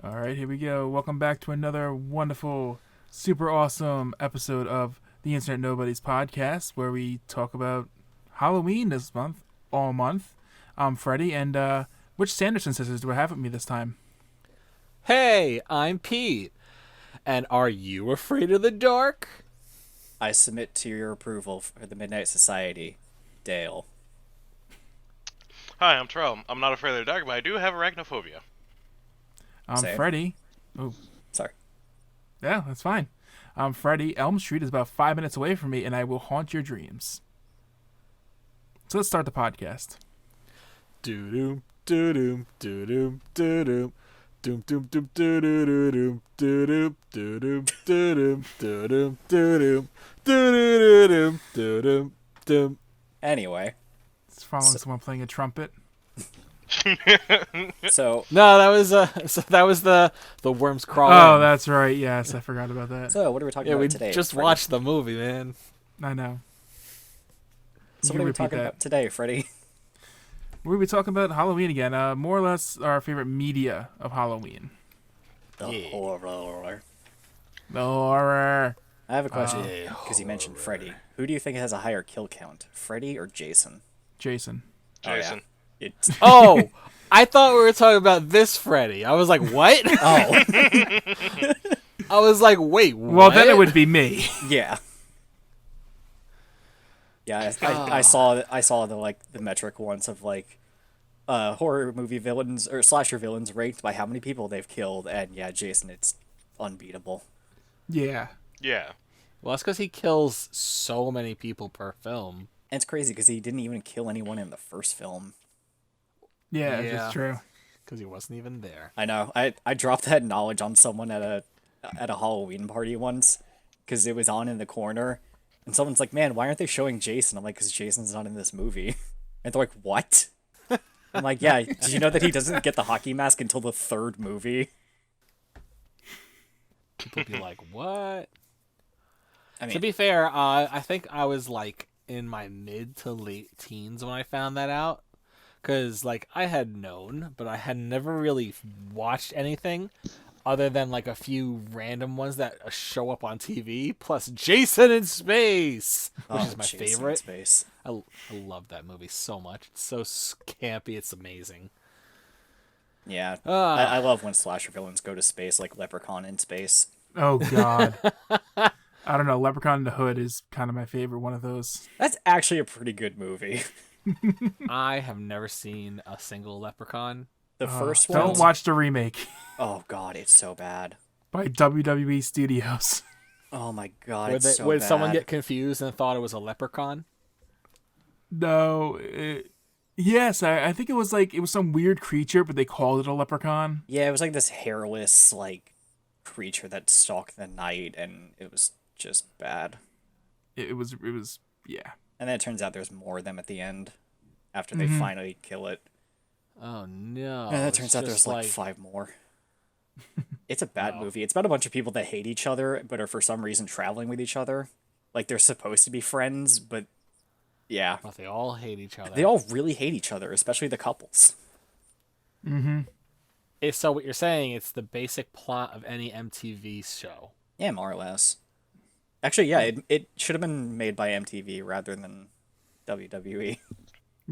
All right, here we go. Welcome back to another wonderful, super awesome episode of the Internet Nobodies podcast, where we talk about Halloween this month, all month. I'm Freddie, and which Sanderson sisters do I have with me this time? Hey, I'm Pete. And are you afraid of the dark? I submit to your approval for the Midnight Society, Dale. Hi, I'm Terrell. I'm not afraid of the dark, but I do have arachnophobia. I'm Same. Freddie. Oh, Sorry. yeah, that's fine. I'm Freddie. Elm Street is about 5 minutes away from me, and I will haunt your dreams. So let's start the podcast. Doo-doom, doo-doom, doo-doom, doo-doom. Doom doom doom doo doo doo doom doo doom doo doom doo doom doo doom doo doom doo doom doo doom doom. Anyway, It's following someone playing a trumpet. so No, that was the worms crawling. Oh, that's right. Yes, I forgot about that. what are we talking yeah. about We today? just Freddie? watched the movie, man. I know. So You what are we repeat talking that. about today, Freddie? We'll be talking about Halloween again. More or less our favorite media of Halloween. The Yeah. horror. The horror. I have a question Yeah, because you mentioned Freddy. Who do you think has a higher kill count, Freddy or Jason? Jason. Jason. It's Oh, I thought we were talking about this Freddy. I was like, what? oh I was like, wait, what? Well, then it would be me. yeah. Yeah, I saw the metric once of horror movie villains or slasher villains ranked by how many people they've killed, and yeah, Jason, it's unbeatable. Yeah. Yeah. Well, that's because he kills so many people per film. And it's crazy because he didn't even kill anyone in the first film. Yeah, Yeah. that's true. Because he wasn't even there. I know. I dropped that knowledge on someone at a Halloween party once because it was on in the corner, and someone's like, "Man, why aren't they showing Jason?" I'm like, "Because Jason's not in this movie." And they're like, "What?" I'm like, "Yeah. Did you know that he doesn't get the hockey mask until the third movie?" People be like, what? I To mean, be fair, I think I was like in my mid to late teens when I found that out. Because like I had known, but I had never really watched anything other than like a few random ones that show up on TV. Plus Jason in Space, which is my Jason in favorite. Space. I love that movie so much. It's so campy. It's amazing. Yeah, Ah. I love when slasher villains go to space, like Leprechaun in space. Oh, God. I don't know. Leprechaun in the Hood is kind of my favorite one of those. That's actually a pretty good movie. I have never seen a single Leprechaun. The first one. Don't watch the remake Oh God, it's so bad. by WWE Studios. Oh my God, Would, it's so would bad. someone get confused and thought it was a leprechaun? No. Yes, I think it was some weird creature, but they called it a leprechaun. Yeah, it was like this hairless creature that stalked the night, and it was just bad. It was, yeah. And then it turns out there's more of them at the end, after they finally kill it. Oh no! And then it it's turns out there's just like 5 more. It's a bad movie. It's about a bunch of people that hate each other, but are for some reason traveling with each other. Like they're supposed to be friends, but yeah, But they all hate each other. they all really hate each other, especially the couples. So what you're saying? It's the basic plot of any MTV show. Yeah, more or less. Actually, yeah, it should have been made by MTV rather than WWE.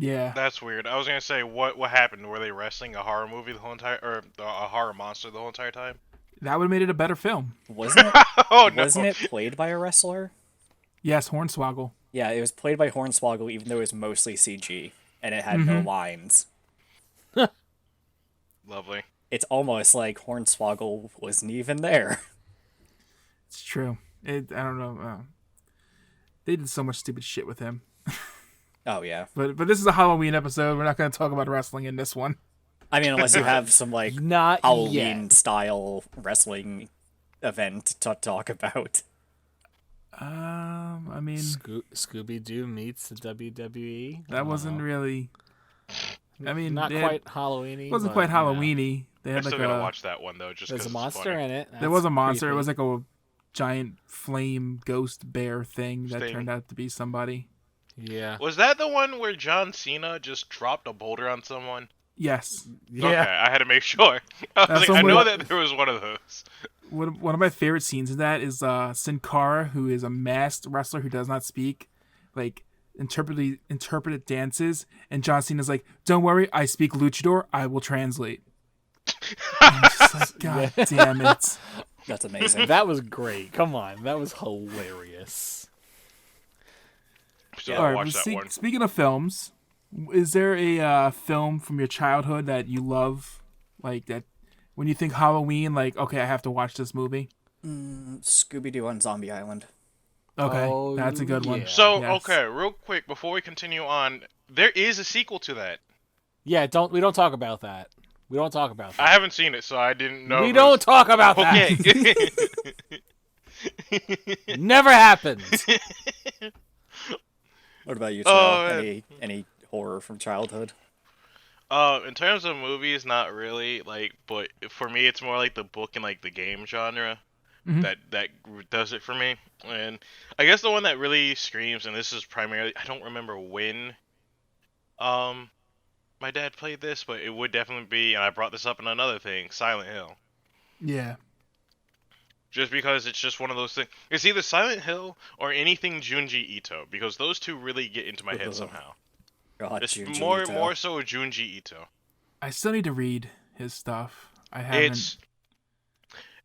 Yeah. That's weird. I was gonna say, what happened? Were they wrestling a horror movie the whole entire, or a horror monster the whole entire time? That would have made it a better film. Wasn't it? Oh no! Wasn't it played by a wrestler? Yes, Hornswoggle. Yeah, it was played by Hornswoggle, even though it was mostly CG, and it had no lines. Lovely. It's almost like Hornswoggle wasn't even there. It's true. I don't know. They did so much stupid shit with him. Oh yeah. But this is a Halloween episode. We're not going to talk about wrestling in this one. I mean, unless you have some Not Halloween yet. style wrestling event to talk about. I mean, Scooby Doo meets the WWE. that wasn't really. I mean, Not they quite Halloweeny. It wasn't but, quite Halloweeny. They I'm had still like gonna watch that one though, just There's because a monster in it. there was a That's monster. It creepy. was like a giant flame ghost bear thing that Sting. turned out to be somebody. Yeah. Was that the one where John Cena just dropped a boulder on someone? Yes. Okay, I had to make sure. I was That's like, I one know way- that there was one of those. One of my favorite scenes in that is Sin Cara, who is a masked wrestler who does not speak, like interpreted dances, and John Cena's like, "Don't worry, I speak luchador. I will translate." I'm just like, God damn it! That's amazing. That was great. Come on, that was hilarious. Still All gotta right, watch that one. speaking of films, is there a film from your childhood that you love, like that? When you think Halloween, like, okay, I have to watch this movie. Scooby-Doo on Zombie Island. Okay, Oh, that's a good one. yeah. So, Yes. okay, real quick, before we continue on, there is a sequel to that. Yeah, we don't talk about that. We don't talk about that. I haven't seen it, so I didn't know. We if it don't was- talk about Okay. that. Never happened. What about you, Terrell? Oh, man. Any horror from childhood? In terms of movies, not really. Like, but for me, it's more like the book and like the game genre Mhm. that does it for me. And I guess the one that really screams, and this is primarily, I don't remember when, my dad played this, but it would definitely be, and I brought this up in another thing, Silent Hill. Yeah. Just because it's just one of those things. It's either Silent Hill or anything Junji Ito, because those two really get into my head Ugh. somehow. God, It's Junji more Ito. so Junji Ito. I still need to read his stuff. I haven't.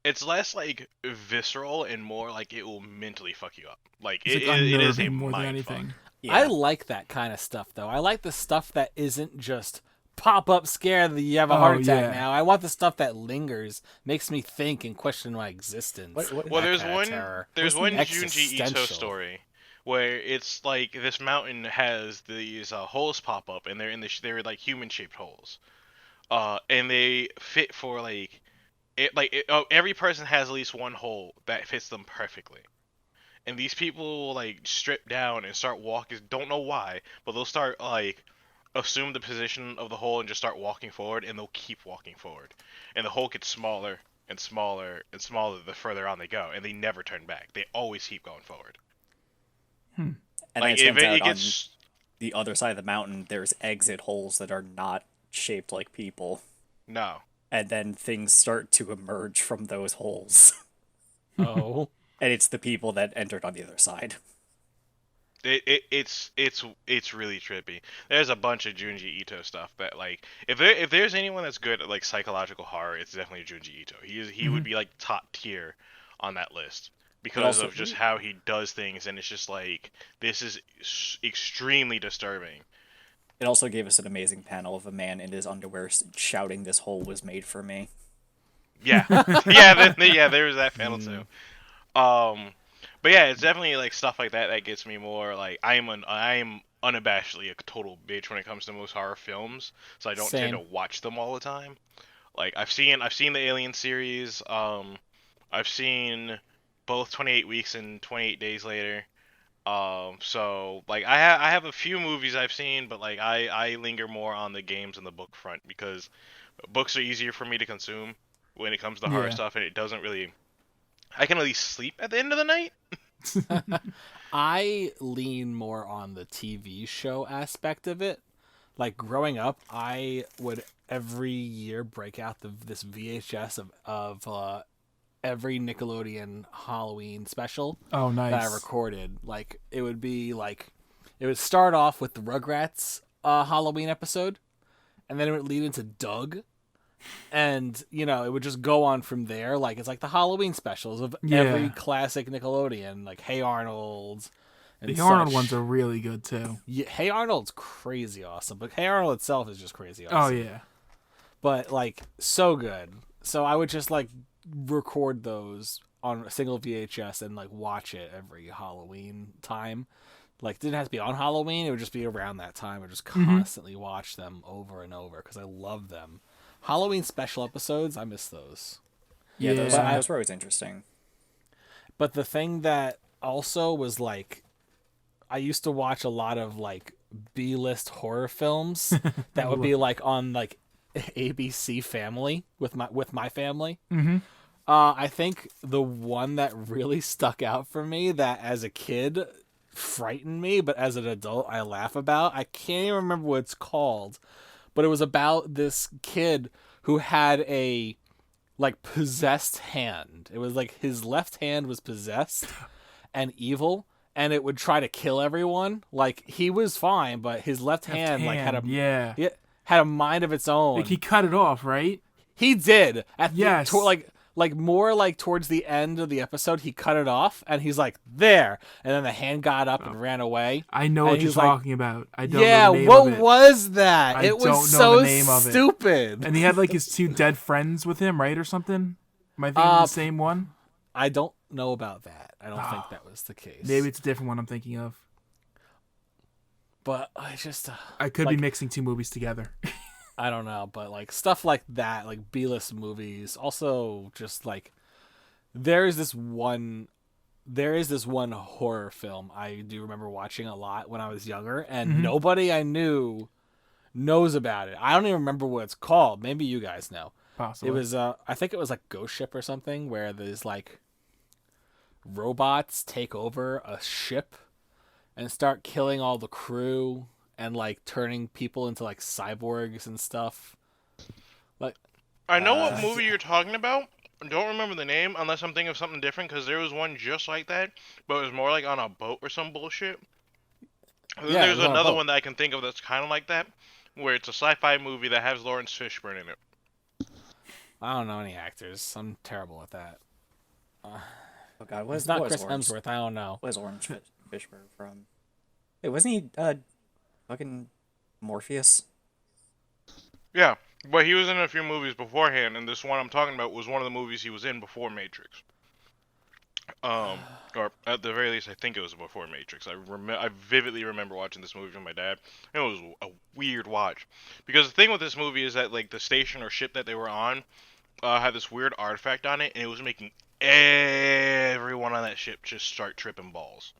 It's less like visceral and more like it will mentally fuck you up. Like It's it like is a unnerving more than mind anything. fuck. Yeah. I like that kind of stuff, though. I like the stuff that isn't just pop up scare that you have a heart attack yeah. now. I want the stuff that lingers, makes me think and question my existence. What- Well, That there's kinda one terror. there's one What's Junji Ito existential? story where it's like this mountain has these holes pop up and they're like human shaped holes, and they fit for like every person has at least one hole that fits them perfectly. And these people will, like, strip down and start walking. Don't know why, but they'll start like assume the position of the hole and just start walking forward, and they'll keep walking forward. And the hole gets smaller and smaller and smaller the further on they go, and they never turn back. They always keep going forward. And Like then it if turns out it gets on the other side of the mountain, there's exit holes that are not shaped like people. no. And then things start to emerge from those holes. Oh. And it's the people that entered on the other side. It's really trippy. There's a bunch of Junji Ito stuff that, like, if there's anyone that's good at like psychological horror, it's definitely Junji Ito. He would be like top tier on that list because also- of just how he does things, and it's just like this is extremely disturbing. It also gave us an amazing panel of a man in his underwear shouting, "This hole was made for me." Yeah, yeah, there was that panel too. But yeah, it's definitely like stuff like that that gets me more like I am unabashedly a total bitch when it comes to most horror films, so I don't tend Same. to watch them all the time. Like I've seen the Alien series. I've seen both 28 Weeks and 28 Days Later. So like I have a few movies I've seen, but like I linger more on the games and the book front because books are easier for me to consume when it comes to horror Yeah. stuff, and it doesn't really. I can at least sleep at the end of the night. I lean more on the TV show aspect of it. Like growing up, I would every year break out this VHS of every Nickelodeon Halloween special Oh, nice. that I recorded. Like it would start off with the Rugrats Halloween episode, and then it would lead into Doug. And it would just go on from there. Like it's like the Halloween specials of every Yeah. classic Nickelodeon, like Hey Arnold. And The Arnold such. ones are really good too. Yeah, Hey Arnold's crazy awesome, but Hey Arnold itself is just crazy Oh awesome. yeah. But like so good. So I would just like record those on a single VHS and like watch it every Halloween time. Like it didn't have to be on Halloween; it would just be around that time. I would just constantly watch them over and over because I love them. Halloween special episodes, I miss those. Yeah, those, Yeah. those were always interesting. But the thing that also was like, I used to watch a lot of like B-list horror films that would be like on like ABC Family with my family. Mm-hmm. I think the one that really stuck out for me that as a kid frightened me, but as an adult I laugh about. I can't even remember what it's called, but it was about this kid who had a like possessed hand. It was like his left hand was possessed and evil, and it would try to kill everyone. Like he was fine, but his left hand like had a had a mind of its own. Like he cut it off, right? He did at Yes. like more like towards the end of the episode, he cut it off, and he's like there, and then the hand got up and ran away. I know And what you're he's like, talking about. I don't yeah, know the name what of it. was that? I It don't was know so the name of it. stupid. And he had like his two dead friends with him, right, or something? Am I thinking of the same one? I don't know about that. I don't think that was the case. Maybe it's a different one I'm thinking of. But I just I could like, be mixing two movies together. I don't know, but like stuff like that, like B-list movies. Also, just like there is this one horror film I do remember watching a lot when I was younger, and nobody I knew knows about it. I don't even remember what it's called. Maybe you guys know. Possibly. It was I think it was like Ghost Ship or something, where there's like robots take over a ship and start killing all the crew and like turning people into like cyborgs and stuff. Like I know what movie you're talking about. I don't remember the name unless I'm thinking of something different, because there was one just like that, but it was more like on a boat or some bullshit. And then Yeah, it there's was on a another boat. one that I can think of that's kind of like that, where it's a sci-fi movie that has Lawrence Fishburne in it. I don't know any actors. I'm terrible at that. Oh God, what It's is not what is Chris Orange? Hemsworth. I don't know. What is Orange Fishburne from? Hey, wasn't he fucking Morpheus? Yeah, but he was in a few movies beforehand, and this one I'm talking about was one of the movies he was in before Matrix. Or at the very least, I think it was before Matrix. I vividly remember watching this movie with my dad. It was a weird watch, because the thing with this movie is that like the station or ship that they were on had this weird artifact on it, and it was making everyone on that ship just start tripping balls.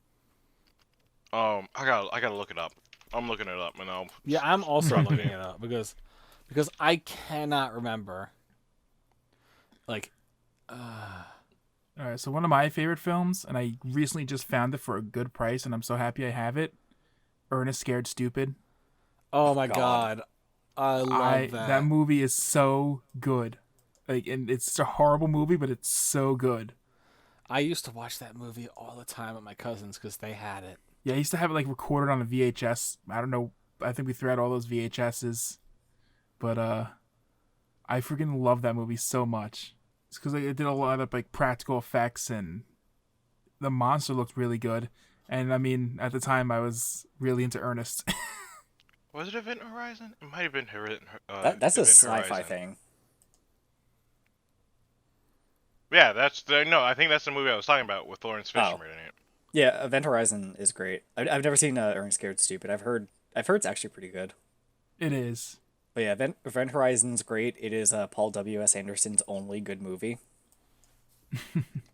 I gotta look it up. I'm looking it up, and I'll. Yeah, I'm also looking it up because I cannot remember. Like, All right, so one of my favorite films, and I recently just found it for a good price, and I'm so happy I have it. Ernest Scared Stupid. oh my god, I love that. That movie is so good. Like, and it's a horrible movie, but it's so good. I used to watch that movie all the time with my cousins because they had it. Yeah, I used to have it like recorded on a VHS. I don't know. I think we threw out all those VHSs, but I freaking love that movie so much. It's because like, it did a lot of like practical effects, and the monster looked really good. And I mean, at the time, I was really into Ernest. Was it Event Horizon? It might have been That's a Event sci-fi Horizon. thing. Yeah, I think that's the movie I was talking about with Lawrence Fishburne in it. Yeah, Event Horizon is great. I've never seen Ernest Scared Stupid. I've heard it's actually pretty good. It is. But yeah, Event Horizon's great. It is Paul W.S. Anderson's only good movie.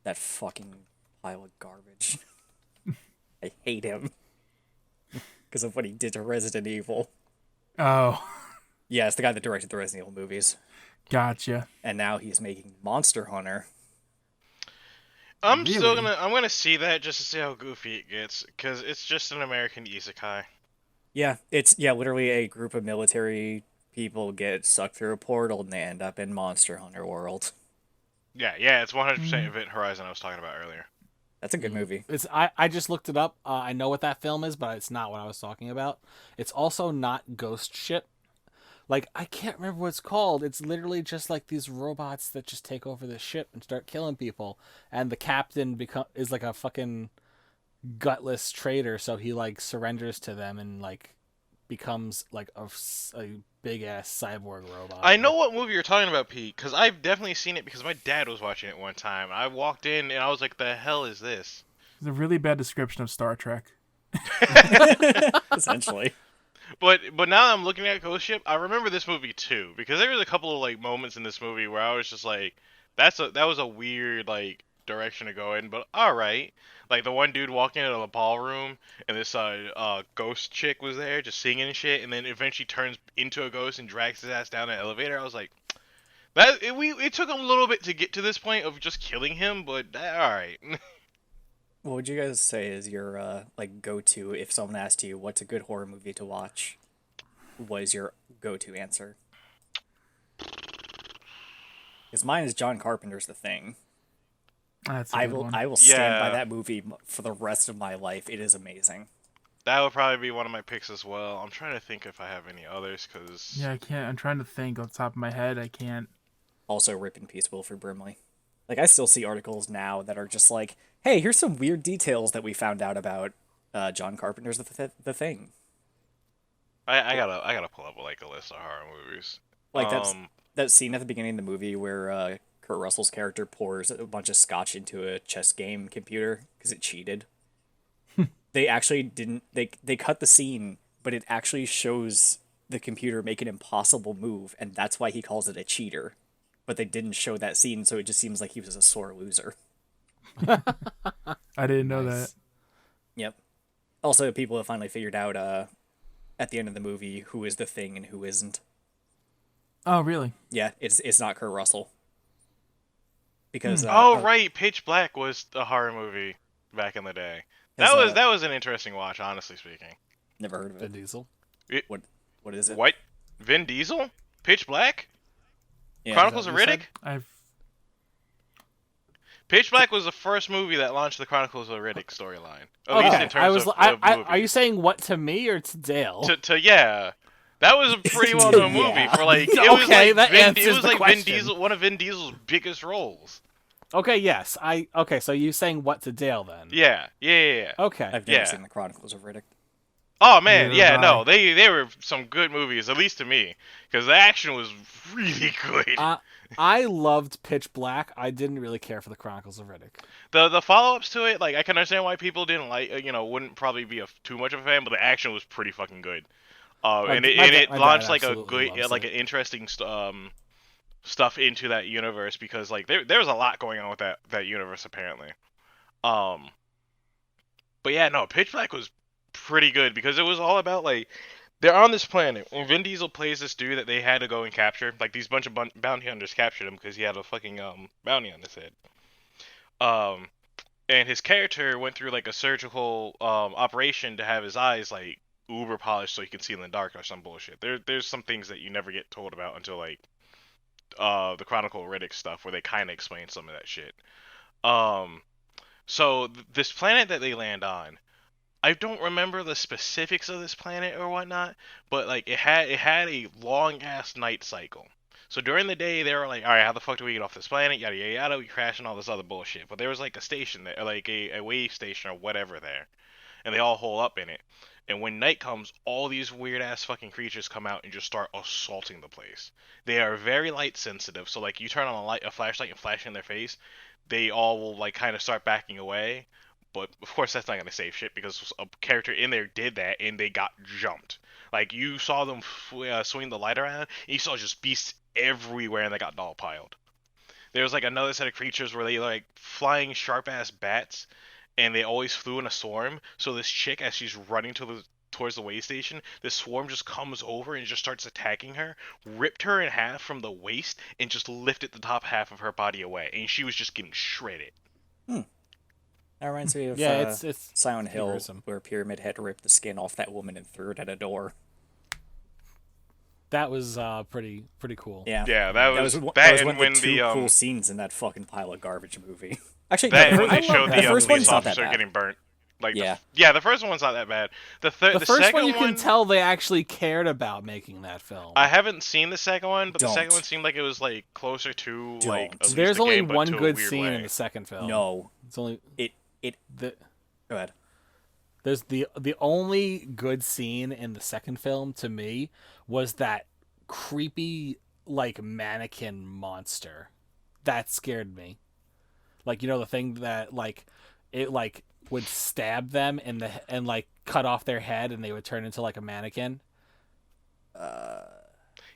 That fucking pile of garbage. I hate him because of what he did to Resident Evil. Oh, Yeah, it's the guy that directed the Resident Evil movies, gotcha. and now he's making Monster Hunter. I'm Really? gonna see that just to see how goofy it gets, because it's just an American isekai. Yeah, it's literally a group of military people get sucked through a portal and they end up in Monster Hunter world. Yeah, it's 100% Event Horizon I was talking about earlier. That's a good movie. It's I just looked it up. I know what that film is, but it's not what I was talking about. It's also not Ghost Ship. Like, I can't remember what it's called. It's literally just like these robots that just take over the ship and start killing people. And the captain is like a fucking gutless traitor, so he like surrenders to them and like becomes like a big ass cyborg robot. I know what movie you're talking about, Pete, because I've definitely seen it because my dad was watching it one time. I walked in and I was like, "The hell is this?" It's a really bad description of Star Trek. Essentially. But now that I'm looking at Ghost Ship, I remember this movie too, because there was a couple of like moments in this movie where I was just like, that was a weird like direction to go in, but all right. Like the one dude walking into the ballroom, and this ghost chick was there just singing and shit, and then eventually turns into a ghost and drags his ass down an elevator. I was like, it took a little bit to get to this point of just killing him, but all right. What would you guys say is your like go-to if someone asked you what's a good horror movie to watch? was your go-to answer? Because mine is John Carpenter's The Thing. That's a I good will one. I will stand by Yeah. that movie for the rest of my life. It is amazing. That would probably be one of my picks as well. I'm trying to think if I have any others, because Yeah, I can't. I'm trying to think off the top of my head. I can't. Also, rip in peace, Wilford Brimley. Like, I still see articles now that are just like, hey, here's some weird details that we found out about John Carpenter's The Thing. I gotta pull up like a list of horror movies. Like, Um, that scene at the beginning of the movie where Kurt Russell's character pours a bunch of scotch into a chess game computer because it cheated. They actually didn't. They cut the scene, but it actually shows the computer make an impossible move, and that's why he calls it a cheater. But they didn't show that scene, so it just seems like he was a sore loser. I didn't know Nice. that. Yep. Also, people have finally figured out at the end of the movie who is the Thing and who isn't. Oh, really? Yeah, it's not Kurt Russell. Because right, Pitch Black was a horror movie back in the day. Has, That was an interesting watch, honestly speaking. never heard of Vin it. Diesel. What is it? What? Vin Diesel? Pitch Black? Yeah. Chronicles that of what you said? Riddick? I've. Pitch Black was the first movie that launched the Chronicles of Riddick storyline. At least in Okay, terms of are you movies. saying what to me or to Dale? Yeah. That was a pretty well known Yeah. movie for like it was Okay, like that Vin, answers it was the like question. Vin Diesel, one of Vin Diesel's biggest roles. Okay, yes. Okay, so you saying what to Dale then? Yeah. Okay. I've never Yeah. seen the Chronicles of Riddick. Oh man, Neither yeah, have no, I. they were some good movies, at least to me, because the action was really good. I loved Pitch Black. I didn't really care for the Chronicles of Riddick. The follow ups to it, like I can understand why people didn't like, wouldn't probably be too much of a fan, but the action was pretty fucking good. And it my dad launched like a absolutely good, loves like it. an interesting stuff into that universe because like there was a lot going on with that universe apparently. But yeah, no, Pitch Black was pretty good because it was all about like they're on this planet and Vin Diesel plays this dude that they had to go and capture. Like these bunch of bounty hunters captured him because he had a fucking bounty on his head. And his character went through like a surgical operation to have his eyes like uber polished so he can see in the dark or some bullshit. There's some things that you never get told about until like the Chronicle of Riddick stuff where they kind of explain some of that shit. So this planet that they land on, I don't remember the specifics of this planet or whatnot, but like it had a long ass night cycle. So during the day they were like, all right, how the fuck do we get off this planet? Yada yada yada. We crash and all this other bullshit. But there was like a station there, like a wave station or whatever there, and they all hole up in it. And when night comes, all these weird ass fucking creatures come out and just start assaulting the place. They are very light sensitive, so like you turn on a flashlight and flash in their face, they all will like kind of start backing away. But of course that's not gonna save shit because a character in there did that and they got jumped. Like you saw them swing the light around, and you saw just beasts everywhere and they got doll piled. There was like another set of creatures where they like flying sharp ass bats, and they always flew in a swarm. So this chick, as she's running towards the way station, this swarm just comes over and just starts attacking her, ripped her in half from the waist, and just lifted the top half of her body away, and she was just getting shredded. That reminds me of Yeah, it's Silent Hill, fearsome. where Pyramid had ripped the skin off that woman and threw it at a door. That was pretty cool. Yeah, Yeah, that was one and of when the two the cool scenes in that fucking pile of garbage movie. Actually, that no, and when they I love showed that. the The first police one's not that officer bad. getting burnt. Like Yeah. the first one's not that bad. The The first second one you can tell they actually cared about making that film. I haven't seen the second one, but the second Don't. one seemed like it was like closer to like Don't. at least There's the only game, but one to a good weird scene way. in the second film. no, It's only it. the Go ahead. there's the only good scene in the second film to me was that creepy like mannequin monster. That scared me. Like the thing that like it like would stab them and like cut off their head and they would turn into like a mannequin.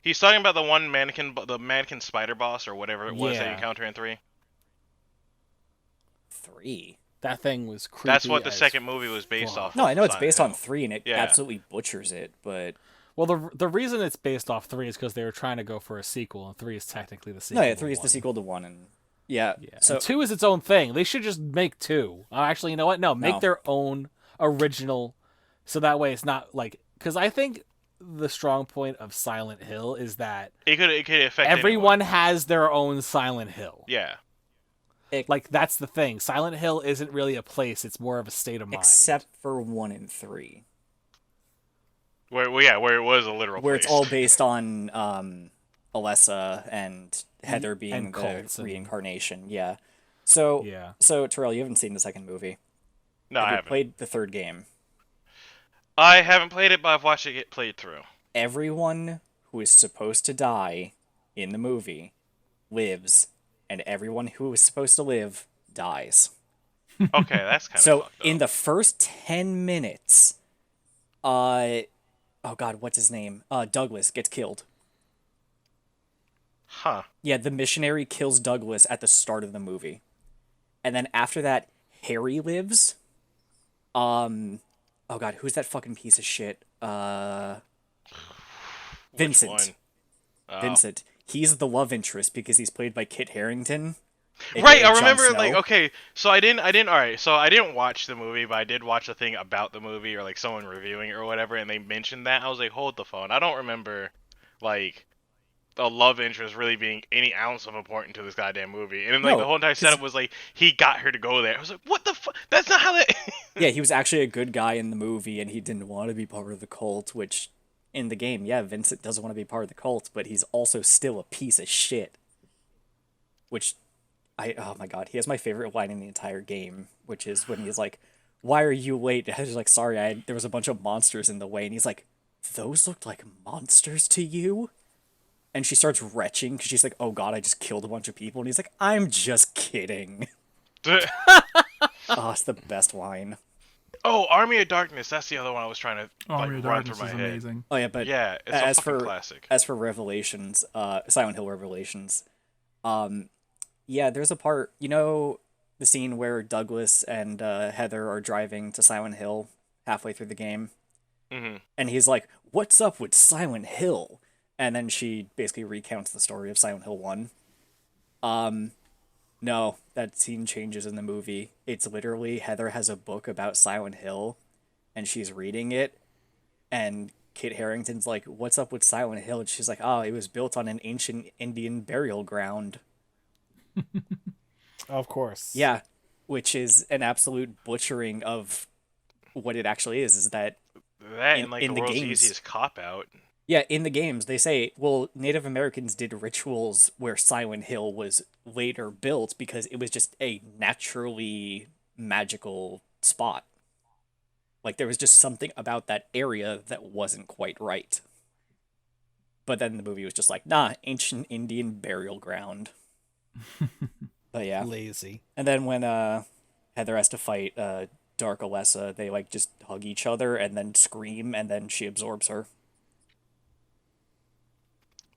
He's talking about the mannequin spider boss or whatever it was that you Yeah. encounter in 3. 3. That thing was creepy. That's what the as second movie was based fuck. off. No, of, I know it's Silent based Hill. on 3, and it Yeah. absolutely butchers it. But Well, the reason it's based off 3 is because they were trying to go for a sequel, and 3 is technically the sequel. no, yeah, to 3 is the 1. sequel to 1, and yeah. Yeah. So And 2 is its own thing. They should just make 2. Actually, you know what? No, make No. their own original, so that way it's not like because I think the strong point of Silent Hill is that It could affect everyone anyone. has their own Silent Hill. Yeah. Like, that's the thing. Silent Hill isn't really a place; it's more of a state of mind. Except for 1 and 3. Where it was a literal Where place. it's all based on Alessa and Heather being And the cults and- reincarnation. Yeah. So, Yeah. so Terrell, you haven't seen the second movie. No, Have I you haven't. played the third game? I haven't played it, but I've watched it get played through. Everyone who is supposed to die in the movie lives, and everyone who is supposed to live dies. Okay, that's kind of So fucked up. in the first 10 minutes, oh god, what's his name? Douglas gets killed. Huh. Yeah, the missionary kills Douglas at the start of the movie. And then after that, Harry lives. Oh god, who's that fucking piece of shit? Vincent. Which one? Oh. Vincent. He's the love interest because he's played by Kit Harington. Right, aka I Jon remember Snow. like okay, so I didn't all right, so I didn't watch the movie, but I did watch a thing about the movie or like someone reviewing it or whatever, and they mentioned that. I was like, hold the phone. I don't remember like a love interest really being any ounce of important to this goddamn movie. And then like No, the whole entire setup was like he got her to go there. I was like, what the fuck? That's not how that. Yeah, he was actually a good guy in the movie, and he didn't want to be part of the cult, which, in the game, yeah, Vincent doesn't want to be part of the cult, but he's also still a piece of shit. Which, oh my god, he has my favorite line in the entire game, which is when he's like, why are you late? And he's like, sorry, there was a bunch of monsters in the way, and he's like, those looked like monsters to you? And she starts retching, because she's like, oh god, I just killed a bunch of people, and he's like, I'm just kidding. Oh, it's the best line. Oh, Army of Darkness. That's the other one I was trying to Army of run Darkness through my is head. amazing. Oh yeah, but Yeah, it's as a fucking for classic. as for Revelations, Silent Hill Revelations, yeah, there's a part, the scene where Douglas and Heather are driving to Silent Hill halfway through the game, and he's like, "What's up with Silent Hill?" And then she basically recounts the story of Silent Hill 1. No, that scene changes in the movie. It's literally Heather has a book about Silent Hill, and she's reading it, and Kit Harington's like, "What's up with Silent Hill?" And she's like, "Oh, it was built on an ancient Indian burial ground." Of course. Yeah, which is an absolute butchering of what it actually is. Is that That in- and like in the the world's games- easiest cop out. yeah, in the games they say, well, Native Americans did rituals where Silent Hill was later built because it was just a naturally magical spot. Like there was just something about that area that wasn't quite right. But then the movie was just like, nah, ancient Indian burial ground. But yeah. Lazy. And then when Heather has to fight Dark Alessa, they like just hug each other and then scream, and then she absorbs her.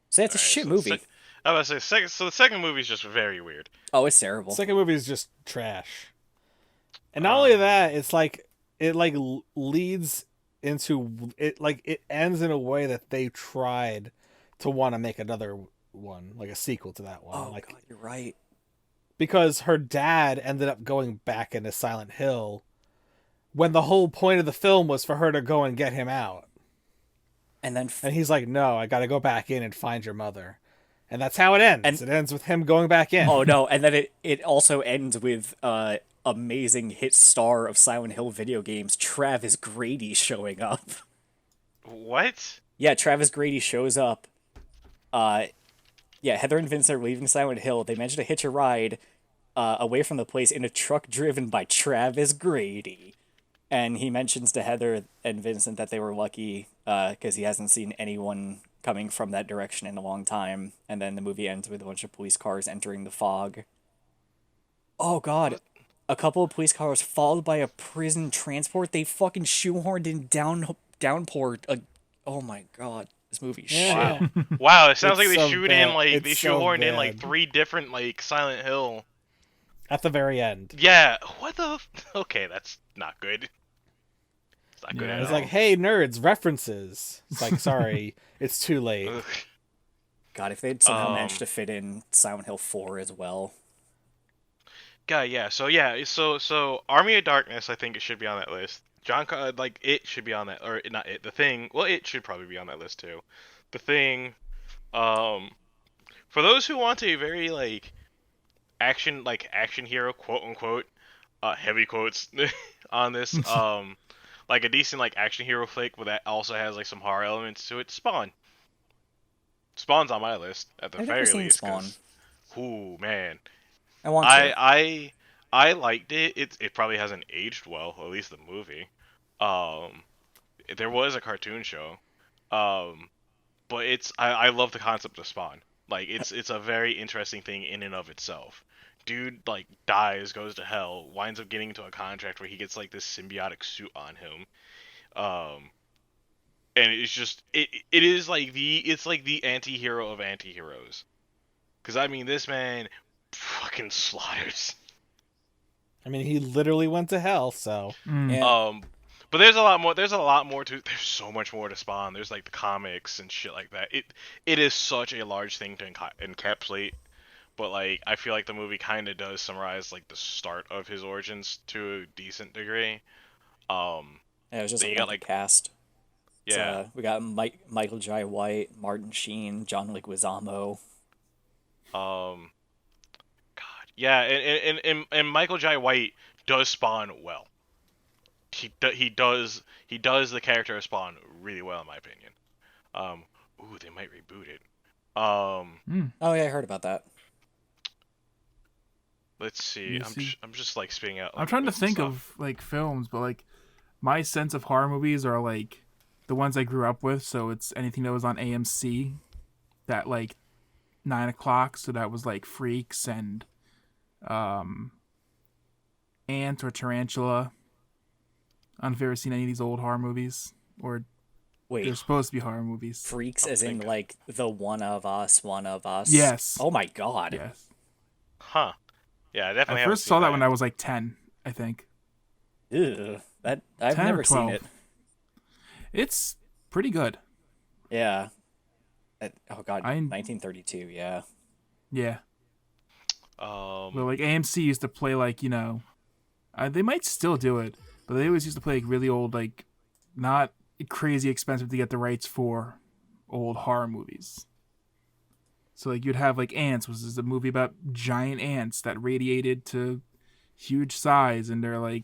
So it's a Alright, shit so movie. I was gonna say the second movie is just very weird. Oh, it's terrible. Second movie is just trash. And not only that, it's like it leads into it, like it ends in a way that they tried to want to make another one, like a sequel to that one. Oh Like, god, you're right. because her dad ended up going back into Silent Hill when the whole point of the film was for her to go and get him out. And then And he's like, no, I got to go back in and find your mother. And that's how it ends. And- It ends with him going back in. oh no, and then it also ends with amazing hit star of Silent Hill video games, Travis Grady, showing up. What? Yeah, Travis Grady shows up. Yeah, Heather and Vincent are leaving Silent Hill. They manage to hitch a ride away from the place in a truck driven by Travis Grady. And he mentions to Heather and Vincent that they were lucky because he hasn't seen anyone coming from that direction in a long time. And then the movie ends with a bunch of police cars entering the fog. Oh god. A couple of police cars followed by a prison transport. They fucking shoehorned in downpour. Oh my god. This movie's shit. Yeah. Wow, it sounds It's like they so shoot bad. in like It's they so shoehorned in like bad. 3 different like Silent Hill. At the very end. Yeah, what the? Okay, that's not good. It's not good Yeah, at It's all. like, hey, nerds, references. It's like, sorry, it's too late. Ugh. God, if they'd somehow managed to fit in Silent Hill 4 as well. God, yeah. So Army of Darkness, I think it should be on that list. Like it should be on that, or not it. The Thing. Well, it should probably be on that list too. The Thing. Um, for those who want a very action hero, quote unquote, heavy quotes on this, like a decent action hero flick, but that also has some horror elements to it. Spawn. Spawn's on my list at the I've never very seen least. Spawn. Ooh man, I want to. I liked it. It probably hasn't aged well, at least the movie. Um, there was a cartoon show. Um, but I love the concept of Spawn. Like it's a very interesting thing in and of itself. Dude dies, goes to hell, winds up getting into a contract where he gets this symbiotic suit on him. Um, and it's just it is the anti-hero of anti-heroes. Cause I mean this man fucking slaughters. I mean, he literally went to hell, so. Yeah. But there's a lot more. There's There's so much more to Spawn. There's the comics and shit like that. It is such a large thing to encapsulate. But I feel like the movie kind of does summarize the start of his origins to a decent degree. Yeah, it was just then you got got cast. Yeah. We got Michael Jai White, Martin Sheen, John Leguizamo. God. Yeah, and Michael Jai White does Spawn well. He does the character of Spawn really well in my opinion. Ooh, they might reboot it. Oh yeah, I heard about that. Let's see. I'm just spitting out. I'm trying to think of films, but my sense of horror movies are the ones I grew up with. So it's anything that was on AMC, that 9 o'clock. So that was Freaks and Ant or Tarantula. I don't know if you've ever seen any of these old horror movies, or Wait, they're supposed to be horror movies. Freaks, as in the One of Us. Yes. Oh my god. Yes. Huh. Yeah, I definitely. I first saw that when I was 10, I think. Ew, that I've 10 or never seen 12. it. It's pretty good. Yeah. Oh god, I- 1932. Yeah. Yeah. Well, Well, AMC used to play they might still do it, but they always used to play really old, not crazy expensive to get the rights for old horror movies. So you'd have Ants, which is a movie about giant ants that radiated to huge size, and they're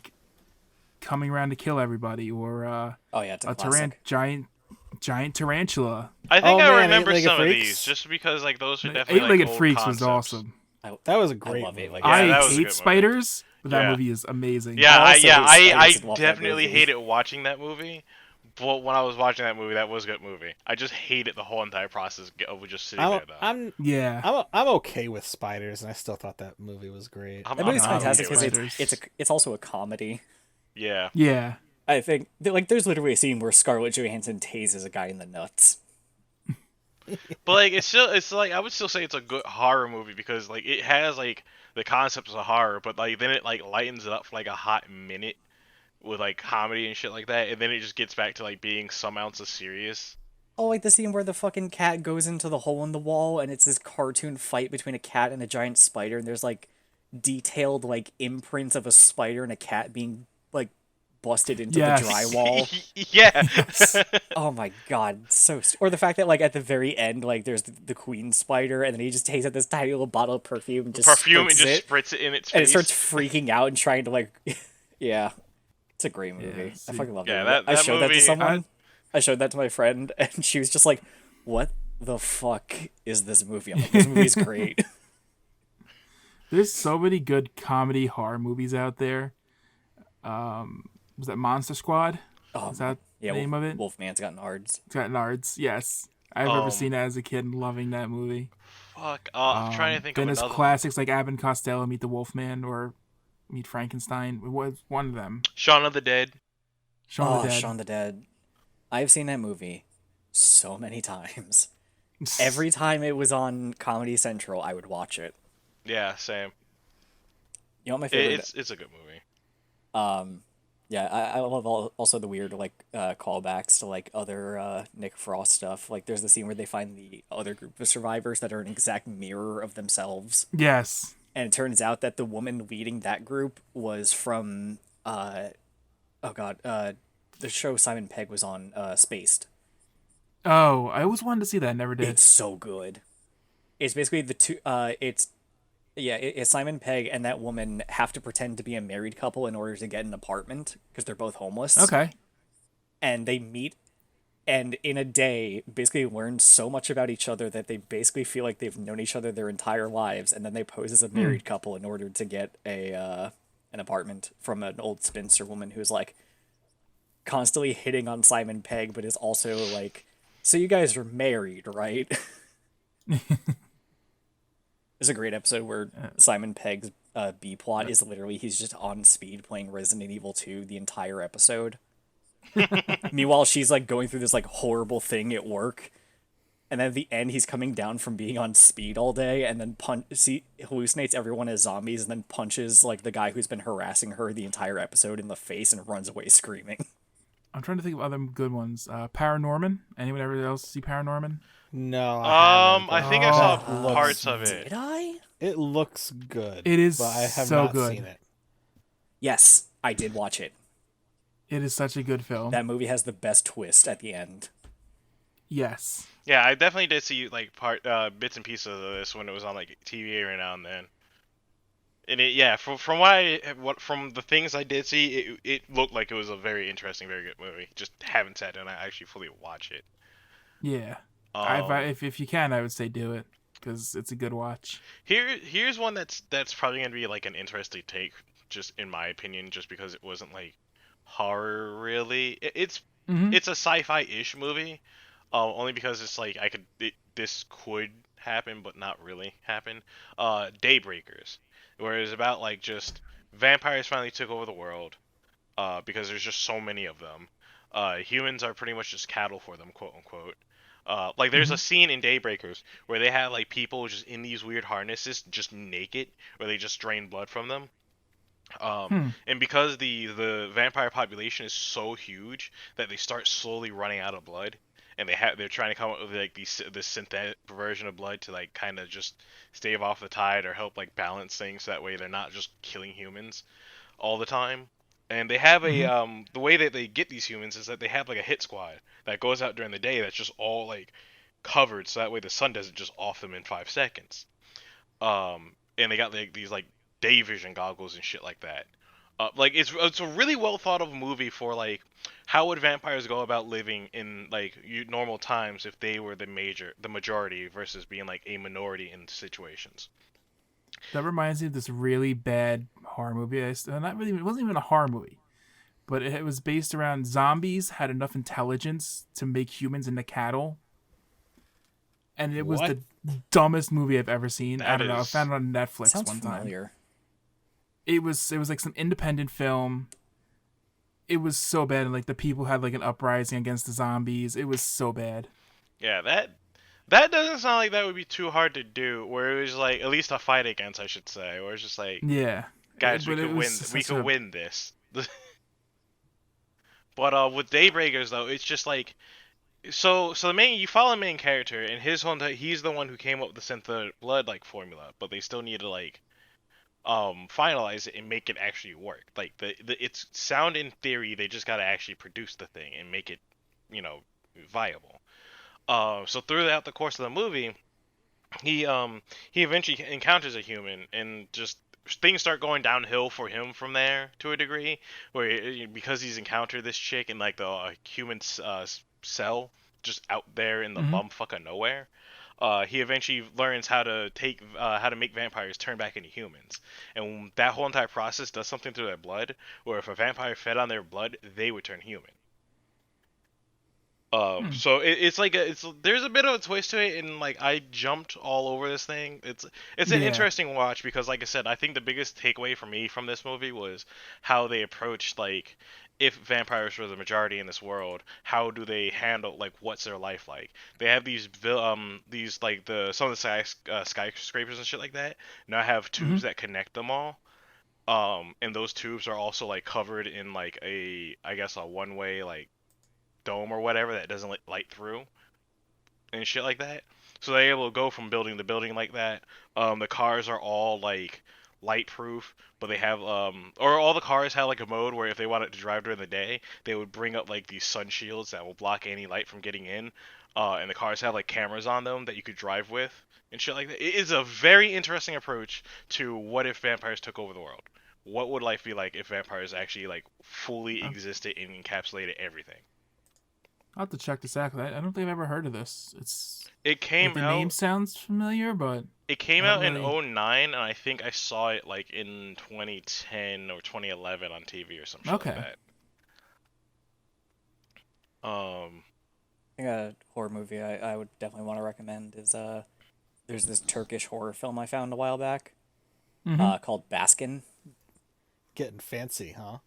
coming around to kill everybody, or Oh yeah, it's a classic. giant tarantula. I think Oh, I man, remember Eight-Legged some of Freaks? these just because those are definitely Eight-Legged old Freaks concepts. was awesome. That was a great love movie. Eight-Legged Yeah, that I was a good hate movie. spiders, but that Yeah. movie is amazing. Yeah, I also hate I spiders and love that definitely movie. hated watching that movie. But when I was watching that movie, that was a good movie. I just hated the whole entire process of just sitting there though. I'm okay with spiders, and I still thought that movie was great. That movie's I'm fantastic okay because with it's also a comedy. Yeah. Yeah. I think there's literally a scene where Scarlett Johansson tases a guy in the nuts. But it's I would still say it's a good horror movie because it has the concepts of horror, but then it lightens it up for a hot minute with comedy and shit like that, and then it just gets back to being some ounce of serious. Oh, the scene where the fucking cat goes into the hole in the wall, and it's this cartoon fight between a cat and a giant spider, and there's detailed imprints of a spider and a cat being busted into Yes. the drywall. Yeah. Oh my god, or the fact that at the very end there's the queen spider, and then he just takes out this tiny little bottle of perfume and just spritz it in its face. and it starts freaking out and trying to yeah, it's a great movie. Yeah, I see. fucking love Yeah, it. that I showed that to movie- someone. I showed that to my friend, and she was just like, "What the fuck is this movie?" I'm like, "This movie's great." There's so many good comedy horror movies out there. Was that Monster Squad? Oh, Is that yeah, the name of it? Wolfman's got nards. It's got Nards. Yes, I remember seeing it as a kid and loving that movie. Fuck. I'm trying to think Then of there's another. classics like Abbott and Costello Meet the Wolfman or Meet Frankenstein. It was one of them. Shaun of the Dead. Shaun of the Dead. Shaun the Dead. I've seen that movie so many times. Every time it was on Comedy Central, I would watch it. Yeah, same. You know what my favorite? It's a good movie. Yeah, I love also the weird callbacks to other Nick Frost stuff. There's the scene where they find the other group of survivors that are an exact mirror of themselves, Yes. and it turns out that the woman leading that group was from oh god, the show Simon Pegg was on, Spaced. Oh, I always wanted to see that. Never did. It's so good. It's basically the two. It's Simon Pegg and that woman have to pretend to be a married couple in order to get an apartment because they're both homeless. Okay. And they meet, and in a day, basically learn so much about each other that they basically feel like they've known each other their entire lives, and then they pose as a married couple in order to get an apartment from an old spinster woman who's like constantly hitting on Simon Pegg, but is also like, so you guys are married, right? There's a great episode where Simon Pegg's B plot is literally he's just on speed playing Resident Evil 2 the entire episode. Meanwhile, she's like going through this like horrible thing at work, and then at the end he's coming down from being on speed all day, and then hallucinates everyone as zombies, and then punches like the guy who's been harassing her the entire episode in the face and runs away screaming. I'm trying to think of other good ones. Paranorman. Anyone ever else see Paranorman? No, I haven't, I but think I saw it looks- parts of it. Did I? It looks good. It is but I have so not good. seen it. Yes, I did watch it. It is such a good film. That movie has the best twist at the end. Yes. Yeah, I definitely did see like bits and pieces of this when it was on like TV every now and then. And from from the things I did see, it looked like it was a very interesting, very good movie. Just haven't sat down and actually fully watch it. Yeah. If you can, I would say do it because it's a good watch. Here's one that's probably gonna be like an interesting take, just in my opinion, just because it wasn't like horror really. It's a sci-fi-ish movie, only because it's like this could happen but not really happen. Daybreakers, where it's about like just vampires finally took over the world, because there's just so many of them. Humans are pretty much just cattle for them, quote unquote. Like there's a scene in Daybreakers where they have like people just in these weird harnesses, just naked, where they just drain blood from them. And because the vampire population is so huge that they start slowly running out of blood, and they're trying to come up with like this synthetic version of blood to like kind of just stave off the tide or help like balance things, so that way they're not just killing humans all the time. And they have the way that they get these humans is that they have like a hit squad that goes out during the day that's just all like covered, so that way the sun doesn't just off them in 5 seconds. And they got like these like day vision goggles and shit like that. Like it's a really well thought of movie for like how would vampires go about living in like normal times if they were the majority versus being like a minority in situations. That reminds me of this really bad horror movie. It wasn't even a horror movie, but it was based around zombies had enough intelligence to make humans into cattle. And it was the dumbest movie I've ever seen. I don't know. I found it on Netflix Sounds one time. familiar. It was like some independent film. It was so bad, and like the people had like an uprising against the zombies. It was so bad. Yeah, that doesn't sound like that would be too hard to do. Where it was like at least a fight against, I should say. Where it's just like, Yeah, guys, But we it could was win. such We could a- win this. But with Daybreakers though, it's just like, so you follow the main character, and he's the one who came up with the synthetic blood like formula, but they still need to like finalize it and make it actually work. Like it's sound in theory, they just gotta actually produce the thing and make it, viable. So throughout the course of the movie, he eventually encounters a human, and just things start going downhill for him from there to a degree, where because he's encountered this chick in like the human cell just out there in the bumfuck of nowhere. He eventually learns how to make vampires turn back into humans, and that whole entire process does something to their blood, where if a vampire fed on their blood, they would turn human. So it's like there's a bit of a twist to it, and like I jumped all over this thing. It's an Yeah. interesting watch because, like I said, I think the biggest takeaway for me from this movie was how they approached like, if vampires were the majority in this world, how do they handle like what's their life like? They have these like some of the skyscrapers and shit like that now have tubes that connect them all. And those tubes are also like covered in like a one-way like dome or whatever that doesn't let light through and shit like that. So they're able to go from building to building like that. The cars are all like light proof, but they have or all the cars have like a mode where if they wanted to drive during the day, they would bring up like these sun shields that will block any light from getting in. And the cars have like cameras on them that you could drive with and shit like that. It is a very interesting approach to what if vampires took over the world. What would life be like if vampires actually like fully existed and encapsulated everything? I'll have to check this out 'cause I don't think I've ever heard of this. It came like, the out. name sounds familiar, but It came I out don't in really- '09, and I think I saw it like in 2010 or 2011 on TV or something Okay. like that. I think a horror movie I would definitely want to recommend is there's this Turkish horror film I found a while back called Baskin. Getting fancy, huh?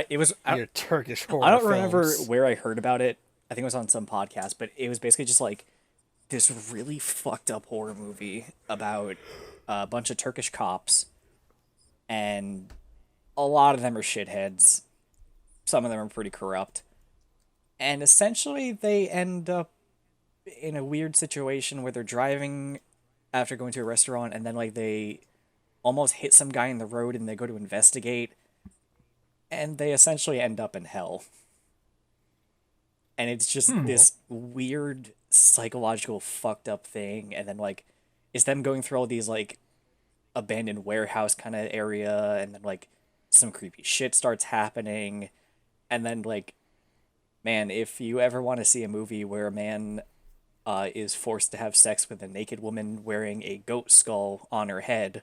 It was Your Turkish horror I don't remember films. where I heard about it. I think it was on some podcast, but it was basically just like this really fucked up horror movie about a bunch of Turkish cops, and a lot of them are shitheads. Some of them are pretty corrupt. And essentially they end up in a weird situation where they're driving after going to a restaurant, and then like they almost hit some guy in the road and they go to investigate, and they essentially end up in hell. And it's just this weird psychological fucked up thing, and then like it's them going through all these like abandoned warehouse kind of area, and then like some creepy shit starts happening, and then like, man, if you ever want to see a movie where a man is forced to have sex with a naked woman wearing a goat skull on her head,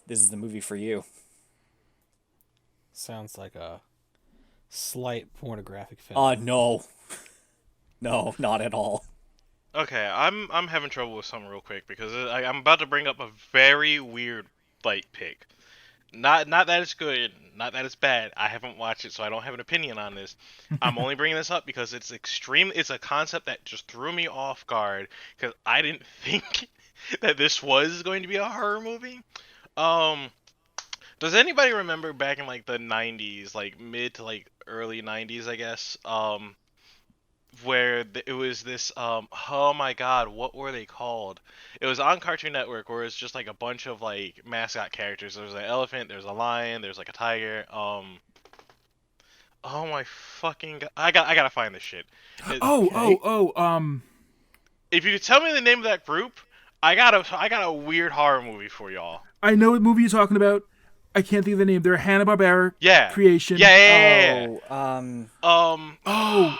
this is the movie for you. Sounds like a slight pornographic film. No. No, not at all. Okay, I'm having trouble with something real quick because I'm about to bring up a very weird like pick. Not that it's good, not that it's bad. I haven't watched it, so I don't have an opinion on this. I'm only bringing this up because it's extreme. It's a concept that just threw me off guard because I didn't think that this was going to be a horror movie. Does anybody remember back in like the 90s, like mid to like early 90s, I guess, where it was this oh my god, what were they called? It was on Cartoon Network where it's just like a bunch of like mascot characters. There's an elephant, there's a lion, there's like a tiger. Oh my fucking god. I gotta find this shit. If you could tell me the name of that group, I got a weird horror movie for y'all. I know what movie you're talking about. I can't think of the name. They're a Hanna-Barbera creation. Yeah.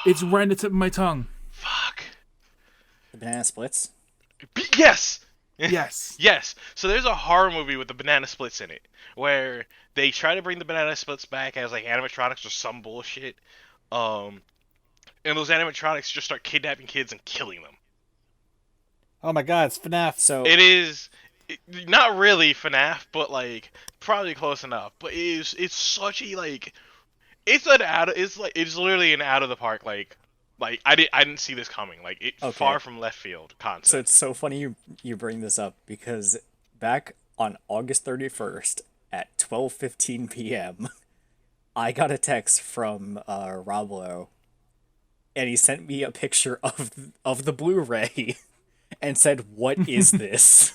It's right at the tip of my tongue. Fuck. The Banana Splits? Yes. Yes. Yes. So there's a horror movie with the banana splits in it, where they try to bring the banana splits back as like animatronics or some bullshit. And those animatronics just start kidnapping kids and killing them. Oh my god, it's FNAF. So It is not really FNAF, but like probably close enough. But it's such a like it's literally an out of the park like I didn't see this coming. Like it's Okay. far from left field concept. So it's so funny you bring this up because back on August 31st at 12:15 p.m., I got a text from Roblo, and he sent me a picture of the Blu-ray and said, "What is this?"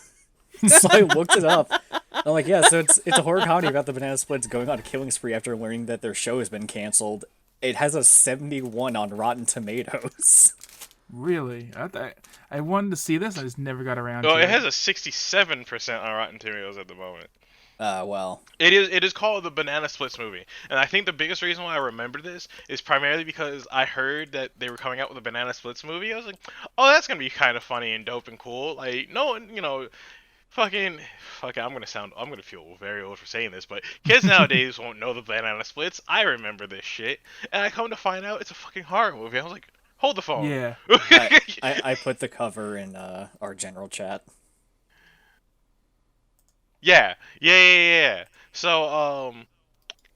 So I looked it up. I'm like, yeah, so it's a horror comedy about the Banana Splits going on a killing spree after learning that their show has been canceled. It has a 71 on Rotten Tomatoes. Really? I wanted to see this. I just never got around to Oh, it. it has a 67% on Rotten Tomatoes at the moment. Well, It is called the Banana Splits movie, and I think the biggest reason why I remember this is primarily because I heard that they were coming out with a Banana Splits movie. I was like, oh, that's gonna be kind of funny and dope and cool. Like, no one, fuck it, I'm gonna feel very old for saying this, but kids nowadays won't know the Banana Splits. I remember this shit, and I come to find out it's a fucking horror movie. I was like, hold the phone. Yeah. I put the cover in our general chat. Yeah. So,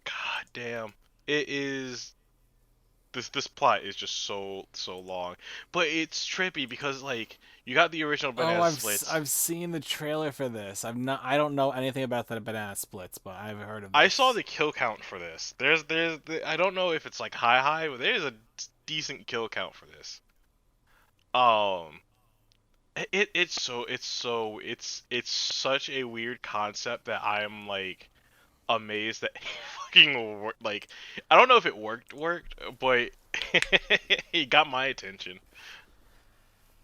god damn, it is. This plot is just so long, but it's trippy because like you got the original Banana Splits. I've seen the trailer for this. I don't know anything about the Banana Splits, but I've heard of this. I saw the kill count for this. I don't know if it's like high, but there's a decent kill count for this. It's such a weird concept that I'm like amazed that he fucking like I don't know if it worked, but he got my attention.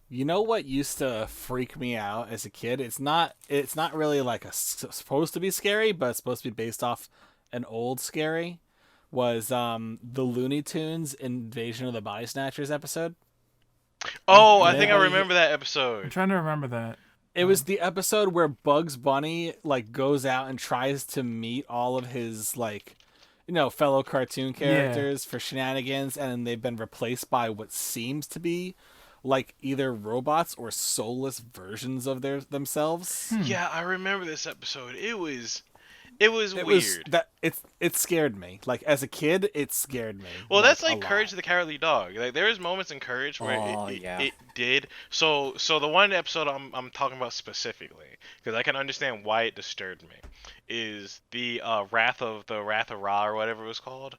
You know what used to freak me out as a kid? It's not really like supposed to be scary, but it's supposed to be based off an old scary. Was the Looney Tunes Invasion of the Body Snatchers episode? Oh, I Did think I anybody remember that I'm episode. trying to remember that. It was the episode where Bugs Bunny like goes out and tries to meet all of his like fellow cartoon characters for shenanigans, and then they've been replaced by what seems to be like either robots or soulless versions of themselves. Yeah, I remember this episode. It was It was weird. that it scared me. Like as a kid, it scared me. Well, that's a like lot. Courage the Cowardly Dog. Like there was moments in Courage where Oh, it yeah. it did. So the one episode I'm talking about specifically because I can understand why it disturbed me is the Wrath of Ra or whatever it was called.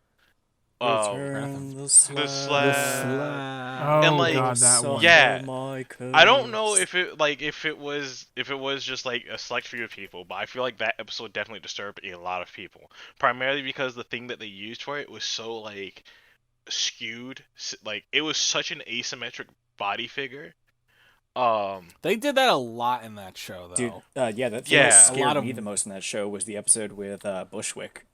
Return the The slab. slab. Oh And, like, god, that Sunder one. Yeah. my I don't know curse. if it was just like a select few of people, but I feel like that episode definitely disturbed a lot of people. Primarily because the thing that they used for it was so like skewed, like it was such an asymmetric body figure. They did that a lot in that show, though. Dude, yeah, the thing Yeah. that A scared lot of- me the most in that show was the episode with Bushwick,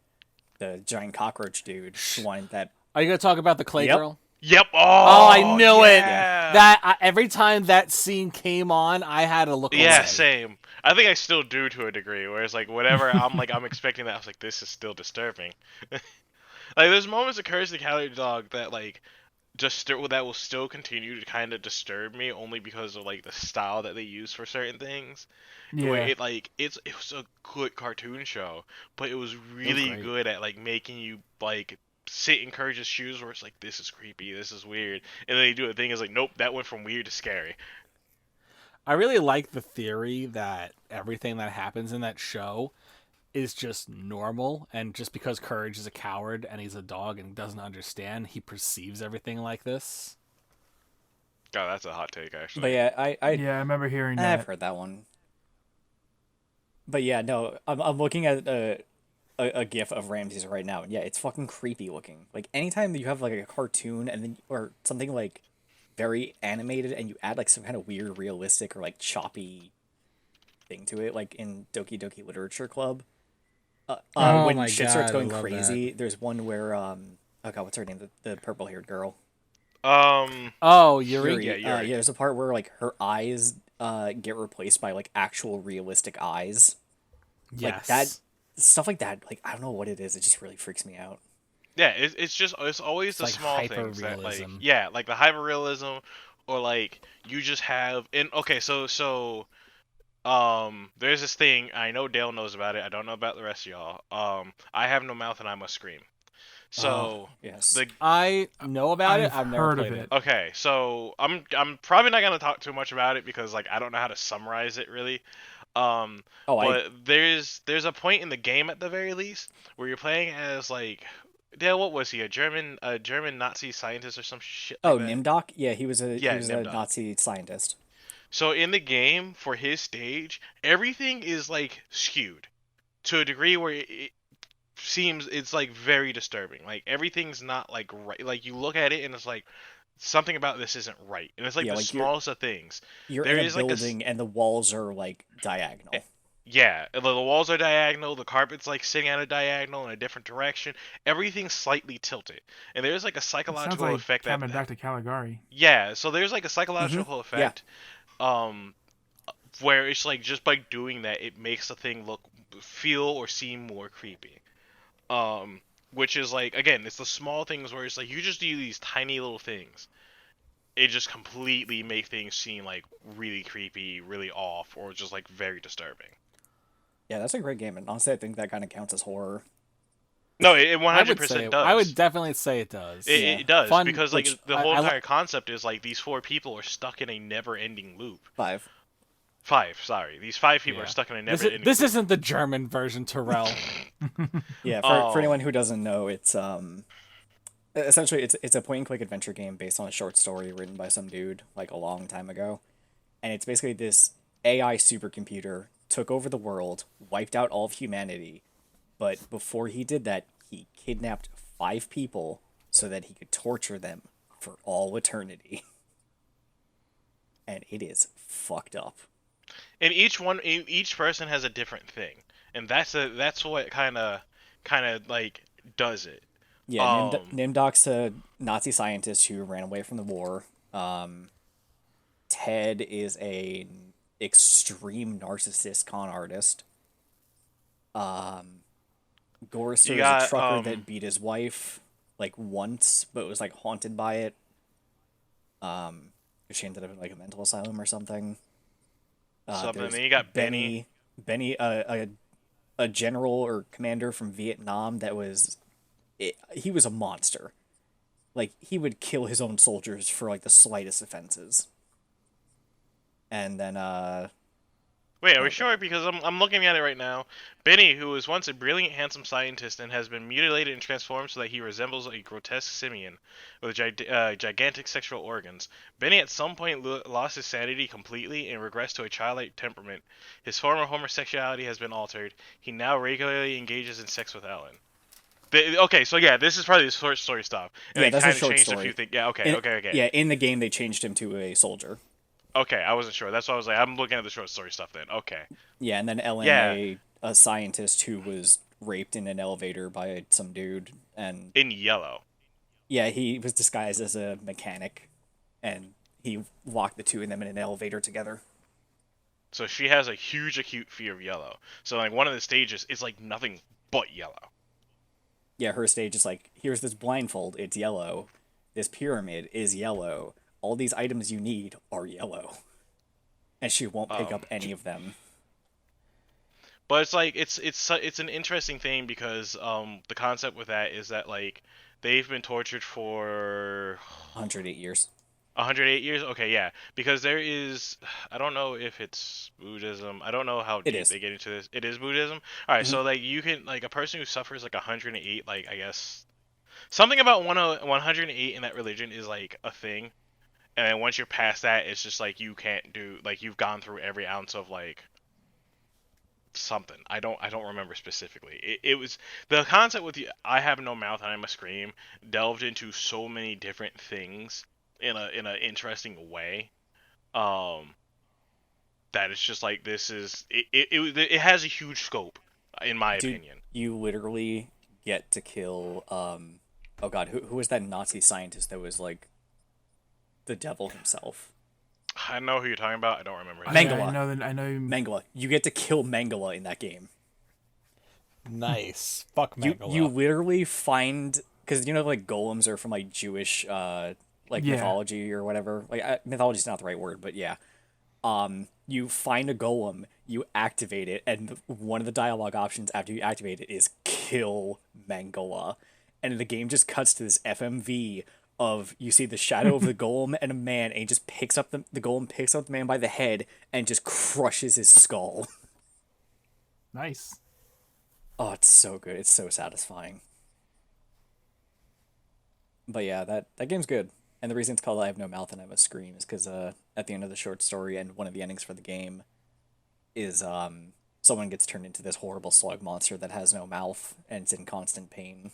the giant cockroach dude, the one that. Are you gonna talk about the clay Yep. girl? Yep. Oh, I knew it. yeah. That every time that scene came on, I had to look Yeah, away. same. I think I still do to a degree. Whereas like whatever I'm expecting that, I was like, this is still disturbing. Like there's moments of Courage the Cowardly Dog that like that will still continue to kind of disturb me only because of like the style that they use for certain things. Where Yeah. it like it was a good cartoon show, but it was really great. good at like making you like sit in Courage's shoes where it's like this is creepy, this is weird, and then they do a thing is like nope, that went from weird to scary. I really like the theory that everything that happens in that show is just normal, and just because Courage is a coward and he's a dog and doesn't understand, he perceives everything like this. God, that's a hot take actually. But yeah, I Yeah, I remember hearing I've that. heard that one. But yeah, no, I'm looking at a GIF of Ramses right now, and yeah, it's fucking creepy looking. Like anytime you have like a cartoon and then or something like very animated, and you add like some kind of weird, realistic or like choppy thing to it, like in Doki Doki Literature Club. Oh When my shit God, starts I going love crazy, there's one where oh god, what's her name? The purple haired girl. Oh, Yuri. Yeah, Yeah, Yuri. there's a part where like her eyes get replaced by like actual realistic eyes. Yes. Like that stuff like that, like I don't know what it is, it just really freaks me out. Yeah, it's always the like small things that like hyper-realism. yeah, like the hyperrealism or like you just have and okay, so there's this thing I know Dale knows about it. I don't know about the rest of y'all. I have no mouth and I must scream. So Yes. the I know about it. I've I've never heard of played it. it. okay, so I'm probably not gonna talk too much about it because like I don't know how to summarize it really. Oh, But there's a point in the game at the very least where you're playing as like Dale, what was he? A German Nazi scientist or some shit like that? Nimdok? Yeah, he was a Yeah, he was a Nimdok. Nazi scientist. So in the game for his stage, everything is like skewed to a degree where it seems it's like very disturbing. Like everything's not like right. Like you look at it and it's like something about this isn't right. And it's like Yeah, the like you're- smallest of things. You're There in a is, like, a s- building and the walls are like diagonal. Yeah, the walls are diagonal, the carpet's like sitting at a diagonal in a different direction. Everything's slightly tilted. And there's like a It sounds psychological like effect that coming back to Caligari. yeah, so there's like a psychological effect where it's like just by doing that it makes the thing feel or seem more creepy. Which is like again, it's the small things where it's like you just do these tiny little things. It just completely make things seem like really creepy, really off, or just like very disturbing. Yeah, that's a great game, and honestly, I think that kind of counts as horror. No, it I would 100% say does. I would definitely say it does. It does Fun, because like which the whole I entire concept is like these four people are stuck in a never-ending loop. 5. Sorry, these five people Yeah. are stuck in a This, never-ending. this loop. isn't the German version, Terrell. Yeah, Oh. for anyone who doesn't know, it's essentially it's a point and click adventure game based on a short story written by some dude like a long time ago. and it's basically this AI supercomputer took over the world, wiped out all of humanity, but before he did that, he kidnapped 5 people so that he could torture them for all eternity. And it is fucked up. And each person has a different thing, and that's what kind of like does it. Yeah, Um, Nimdok's a Nazi scientist who ran away from the war. Ted is a extreme narcissist con artist. Gorrister you is a got trucker that beat his wife like once, but was like haunted by it. 'Cause she ended up in like a mental asylum or something. something. There's Then you got Benny. Benny, a general or commander from Vietnam that was, he was a monster. Like he would kill his own soldiers for like the slightest offenses. And then Wait, are we oh, sure? Because I'm looking at it right now. Benny, who was once a brilliant, handsome scientist and has been mutilated and transformed so that he resembles a grotesque simian with gigantic sexual organs. Benny at some point lost his sanity completely and regressed to a childlike temperament. His former homosexuality has been altered. He now regularly engages in sex with Ellen. Okay, so yeah, this is probably the short story stuff. And yeah, they that's a kind of short changed a story. few things. Yeah, okay, In, okay. Yeah, in the game they changed him to a soldier. Okay, I wasn't sure. That's why I was like, I'm looking at the short story stuff then. Okay. Yeah, and then Ellen, Yeah, a scientist who was raped in an elevator by some dude, and in yellow. yeah, he was disguised as a mechanic, and he locked the two of them in an elevator together. So she has a huge acute fear of yellow. So like one of the stages is like nothing but yellow. Yeah, her stage is like, here's this blindfold, it's yellow. This pyramid is yellow. All these items you need are yellow. And she won't pick up Um, any of them. but it's like it's an interesting thing because the concept with that is that like they've been tortured for 108 years. 108 years. Okay, yeah, because there is I don't know if it's Buddhism. I don't know how It deep is. they get into this. It is Buddhism. All right, Mm-hmm. so like you can like a person who suffers like 108 like I guess something about 108 in that religion is like a thing. And then once you're past that, it's just like you can't do like you've gone through every ounce of like something. I don't remember specifically. It was the concept with the I have no mouth and I must scream delved into so many different things in a interesting way. Um, that it's just like this is it has a huge scope in my Dude, opinion. you literally get to kill, oh god, who was that Nazi scientist that was like the devil himself? I know who you're talking about. I don't remember his Mangala. name. Yeah, I know that. I know. Mangala. You get to kill Mangala in that game. Nice. Fuck You Mangala. literally find, because you know like golems are from like Jewish like Yeah. mythology or whatever. Like mythology is not the right word, but yeah. You find a golem, you activate it, and one of the dialogue options after you activate it is kill Mangala, and the game just cuts to this FMV of you see the shadow of the golem and a man, and he just picks up the golem picks up the man by the head and just crushes his skull. Nice. Oh, it's so good. It's so satisfying. But yeah, that game's good. And the reason it's called I Have No Mouth and I Must Scream is because at the end of the short story and one of the endings for the game is someone gets turned into this horrible slug monster that has no mouth and it's in constant pain.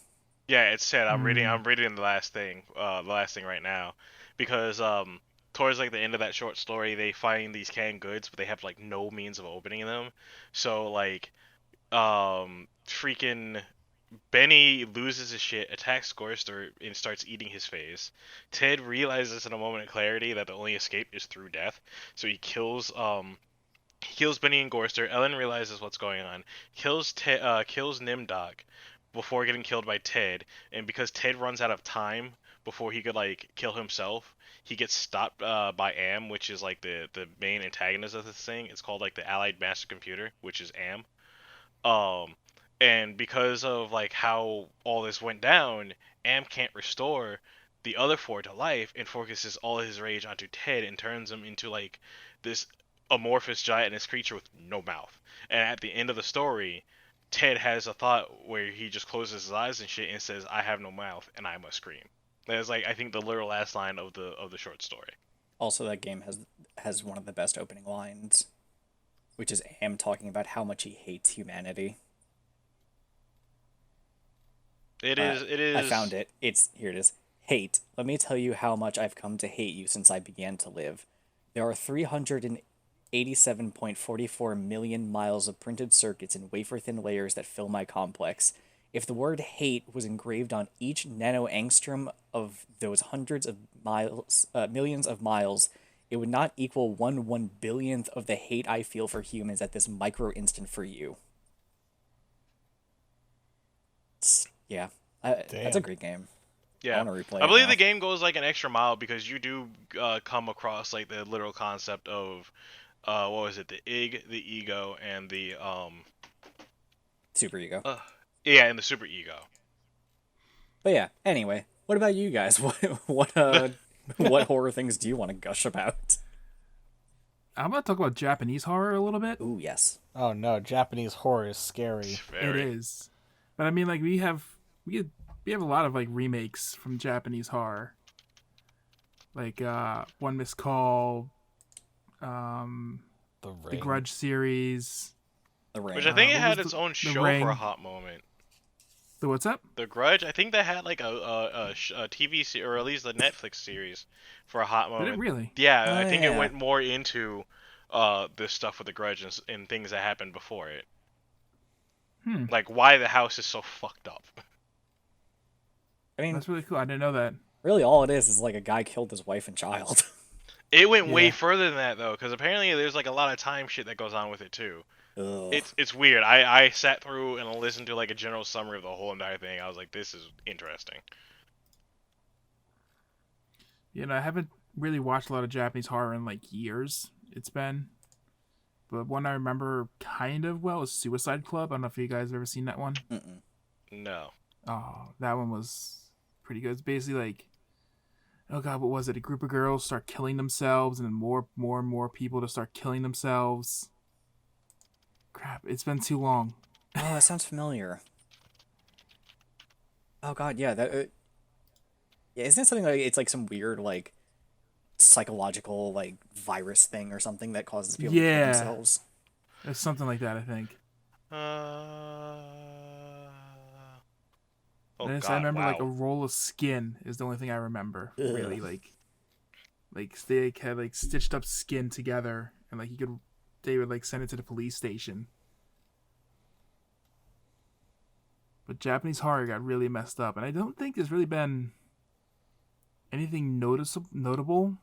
Yeah, it's sad. I'm reading. Mm. I'm reading the last thing right now, because towards like the end of that short story, they find these canned goods, but they have like no means of opening them. So like, freaking Benny loses his shit, attacks Gorster, and starts eating his face. Ted realizes in a moment of clarity that the only escape is through death, so he kills Benny and Gorster. Ellen realizes what's going on, kills Nimdok before getting killed by Ted, and because Ted runs out of time before he could like kill himself, he gets stopped by Am, which is like the main antagonist of this thing. It's called like the Allied Master Computer, which is Am. Um, and because of like how all this went down, Am can't restore the other four to life and focuses all his rage onto Ted and turns him into like this amorphous giantess creature with no mouth. And at the end of the story, Ted has a thought where he just closes his eyes and shit and says, "I have no mouth and I must scream." That is like I think the literal last line of the short story. Also, that game has one of the best opening lines, which is Am talking about how much he hates humanity. It is. It is. I found it. Here it is. Hate. Let me tell you how much I've come to hate you since I began to live. There are 387.44 million miles of printed circuits in wafer-thin layers that fill my complex. If the word hate was engraved on each nanoangstrom of those hundreds of miles, millions of miles, it would not equal 1/1 billionth of the hate I feel for humans at this micro instant for you. Yeah, that's a great game. Yeah, I want to replay I it believe now. the game goes like an extra mile because you do come across like the literal concept of what was it, the the ego, and the Super ego. yeah, and the super ego. But yeah, anyway, what about you guys? What what horror things do you want to gush about? I'm gonna talk about Japanese horror a little bit. Ooh, yes. Oh no, Japanese horror is scary. It is, but I mean, like we have a lot of like remakes from Japanese horror, like One Missed Call, The the Ring. Grudge series. The Ring. Which I think it what had was its the- own the show Ring? for a hot moment. The what's up? The Grudge, I think that had like a TV series, or at least a Netflix series, for a hot moment. Did it really? Yeah, Oh, I think yeah. it went more into this stuff with the Grudge and things that happened before it. Like why the house is so fucked up. I mean, That's really cool. I didn't know that. really, all it is like a guy killed his wife and child. It went way Yeah. further than that though, because apparently there's like a lot of time shit that goes on with it too. Ugh. It's weird. I sat through and listened to like a general summary of the whole entire thing. I was like, this is interesting. You know, I haven't really watched a lot of Japanese horror in like years. It's been, but one I remember kind of well is Suicide Club. I don't know if you guys have ever seen that one. Mm-mm. No. Oh, that one was pretty good. It's basically like, oh god, what was it? A group of girls start killing themselves, and then more and more people to start killing themselves. Crap, it's been too long. Oh, that sounds familiar. Oh god, yeah, that. Yeah, isn't it something like it's like some weird like psychological like virus thing or something that causes people to kill Yeah. themselves? It's something like that, I think. Oh And god, I remember wow. like a roll of skin is the only thing I remember. Really, Ugh. like they had like stitched up skin together, and like they would like send it to the police station. But Japanese horror got really messed up, and I don't think there's really been anything notable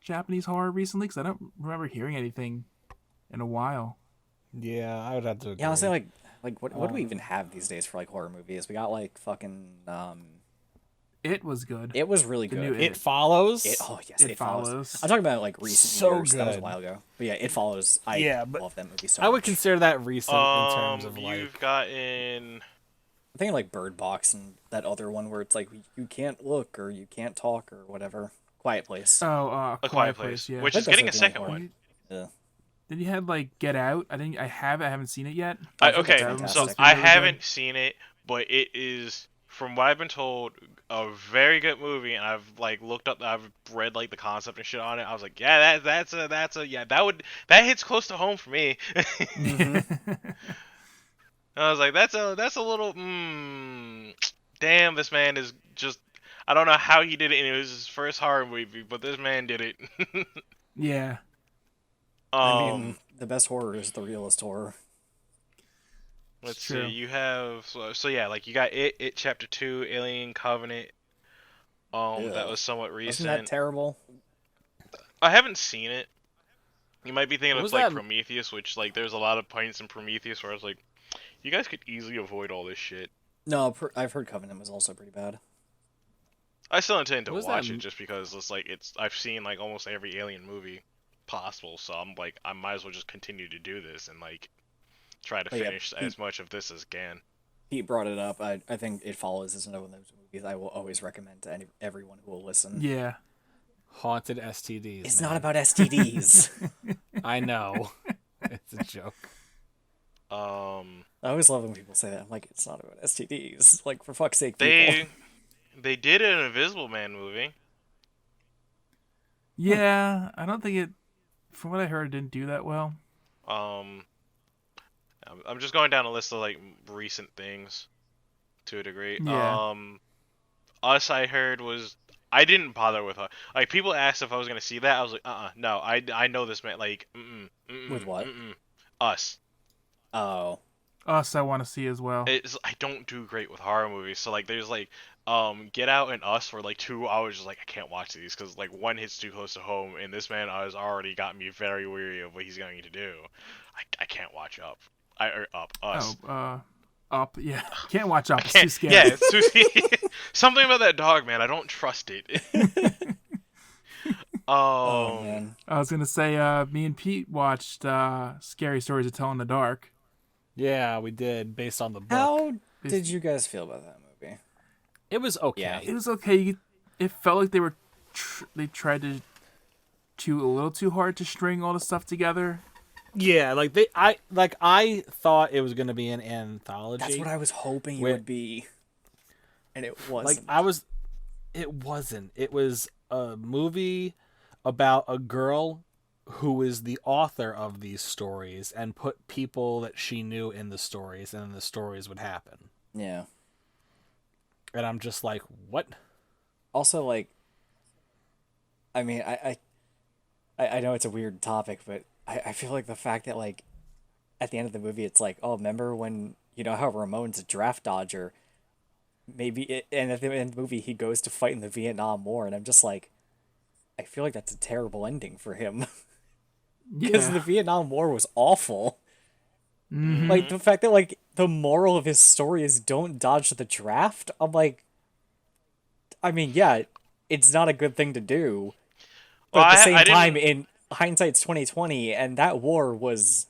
Japanese horror recently, because I don't remember hearing anything in a while. Yeah, I would have to agree. Yeah, honestly, like what do we even have these days for like horror movies? We got like fucking It was good. It was really The good. new It Follows. Oh yes, It It Follows. Follows. I'm talking about like recent So years. That was a good. while ago. But yeah, It Follows. I Yeah, but love that movie so I would much. consider that recent in terms of like. You've gotten I'm thinking like Bird Box and that other one where it's like you can't look or you can't talk or whatever. Quiet Place. Oh, A Quiet Place, yeah. which I is think getting a that's, like, the second only one. Yeah. Then you had like Get Out. I haven't seen it yet. Okay, that's so fantastic. I Really good. haven't seen it, but it is, from what I've been told, a very good movie. And I've like looked up, I've read like the concept and shit on it. I was like, yeah, that's a yeah, that hits close to home for me. I was like, that's a little damn, this man is just, I don't know how he did it, and it was his first horror movie, but this man did it. Yeah. I mean, the best horror is the realest horror. Let's true. see. You have so yeah, like you got it Chapter 2, Alien Covenant. That Ugh. was somewhat Wasn't recent. that terrible? I haven't seen it. You might be thinking What of was like that? Prometheus, which like there's a lot of points in Prometheus where I was like, you guys could easily avoid all this shit. No, I've heard Covenant was also pretty bad. I still intend to What was watch that it just because it's like I've seen like almost every Alien movie possible, so I'm like I might as well just continue to do this and like try to Oh, yeah. finish as much of this as can. Pete brought it up. I think It Follows is another one of those movies I will always recommend to everyone who will listen. Yeah. Haunted STDs. It's man. not about STDs. I know. It's a joke. I always love when people say that. I'm like, it's not about STDs. Like, for fuck's sake, people. They did an Invisible Man movie. Yeah, I don't think it. From what I heard, it didn't do that well. Um, I'm just going down a list of like recent things to a degree. Yeah. Us I heard was I didn't bother with her. Like people asked if I was gonna see that. I was like, no. I know this man. Like, With what? Us. Oh. Us, I want to see as well. I don't do great with horror movies. So like, there's like, Get Out and Us for like 2 hours. Just like I can't watch these because like one hits too close to home, and this man has already got me very weary of what he's going to do. I can't watch Up. Us. Up. Yeah, can't watch Up. It's Can't, too scary. yeah, it's too, something about that dog, man. I don't trust it. Oh man. I was gonna say, me and Pete watched Scary Stories to Tell in the Dark. Yeah, we did, based on the book. How did you guys feel about that movie? It was okay. Yeah. It was okay. It felt like they were they tried to a little too hard to string all the stuff together. Yeah, I thought it was gonna be an anthology. That's what I was hoping it would be. And it wasn't. It wasn't. It was a movie about a girl who is the author of these stories and put people that she knew in the stories, and then the stories would happen. Yeah. And I'm just like, what? Also, like, I mean, I know it's a weird topic, but I feel like the fact that, like, at the end of the movie, it's like, oh, remember when, you know how Ramon's a draft dodger? And at the end of the movie, he goes to fight in the Vietnam War, and I'm just like, I feel like that's a terrible ending for him. Because the Vietnam War was awful. Mm-hmm. Like, the fact that, like, the moral of his story is don't dodge the draft, I'm like, I mean, yeah, it's not a good thing to do. But at the same time, in hindsight's 2020, and that war was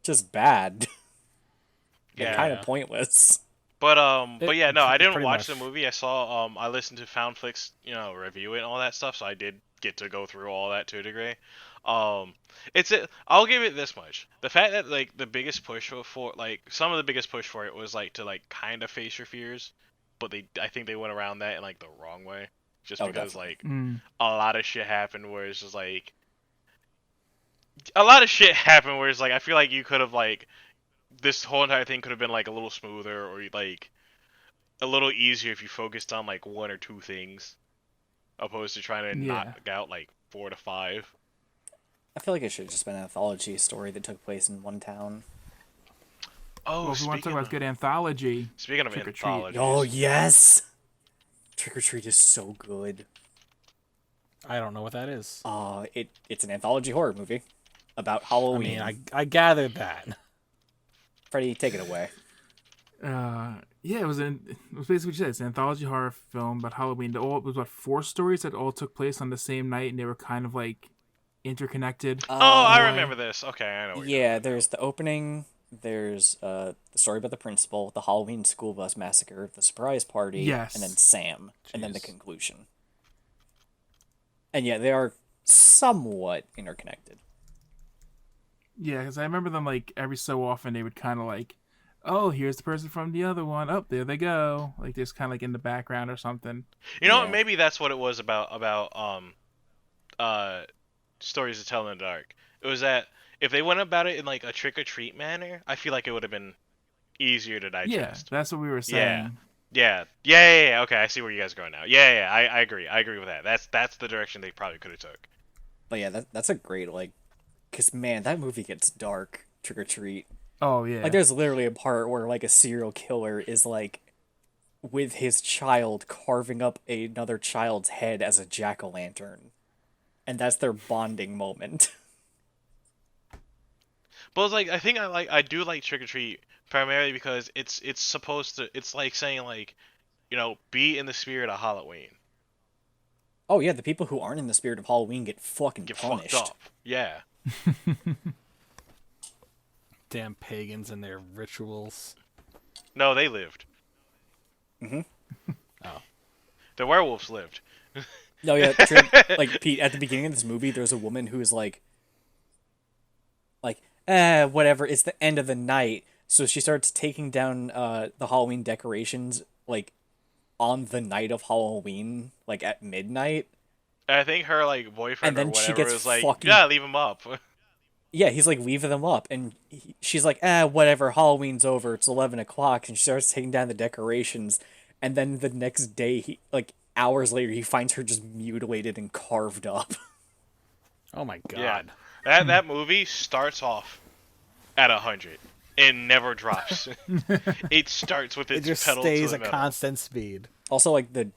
just bad. Yeah, kind of pointless. But yeah, no, I didn't pretty watch much. the movie. I saw I listened to Foundflix, review it and all that stuff, so I did get to go through all that to a degree. I'll give it this much: the fact that like the biggest push for like some of the biggest push for it was like to like kind of face your fears, but I think they went around that in like the wrong way, just because definitely. like a lot of shit happened where it's just like a lot of shit happened where it's like I feel like you could have like this whole entire thing could have been like a little smoother or like a little easier if you focused on like one or two things opposed to trying to knock out like 4 to 5. I feel like it should have just been an anthology story that took place in one town. Oh, well, if we want to talk about good anthology. Speaking of Trick or Treat. anthologies. Oh, yes! Trick or Treat is so good. I don't know what that is. It's an anthology horror movie about Halloween. I mean, I gathered that. Freddie, take it away. Yeah, it was basically what you said. It's an anthology horror film about Halloween. It was about 4 stories that all took place on the same night, and they were kind of like interconnected. I remember this. Okay, I know. Yeah, there's the opening. There's the story about the principal, the Halloween school bus massacre, the surprise party, yes, and then Sam, and then the conclusion. And yeah, they are somewhat interconnected. Yeah, because I remember them like every so often they would kind of like, oh, here's the person from the other one. Oh, there they go. Like just kind of like in the background or something. You know, maybe that's what it was about Stories to Tell in the Dark. It was that if they went about it in like a trick or treat manner, I feel like it would have been easier to digest. Yeah, that's what we were saying. Yeah. Okay, I see where you guys are going now. Yeah. I agree. I agree with that. That's the direction they probably could have took. But yeah, that's a great because man, that movie gets dark. Trick or Treat. Oh yeah. Like there's literally a part where like a serial killer is like with his child carving up another child's head as a jack-o'-lantern. And that's their bonding moment. But it's like I do like Trick or Treat primarily because it's supposed to like saying like, be in the spirit of Halloween. Oh yeah, the people who aren't in the spirit of Halloween get punished. Fucked up. Yeah. Damn pagans and their rituals. No, they lived. Mm-hmm. Oh. The werewolves lived. No, yeah, like Pete, at the beginning of this movie, there's a woman who is like, whatever. It's the end of the night, so she starts taking down the Halloween decorations like on the night of Halloween, like at midnight. I think her like boyfriend And or then she whatever gets was like, fucking yeah, leave him up. yeah, he's like leaving them up, and she's like, whatever, Halloween's over, it's 11 o'clock, and she starts taking down the decorations, and then the next day, like hours later, he finds her just mutilated and carved up. Oh my Yeah, god. that movie starts off at 100 and never drops. It starts with It its just pedal to stays the a metal. constant speed. Also, like the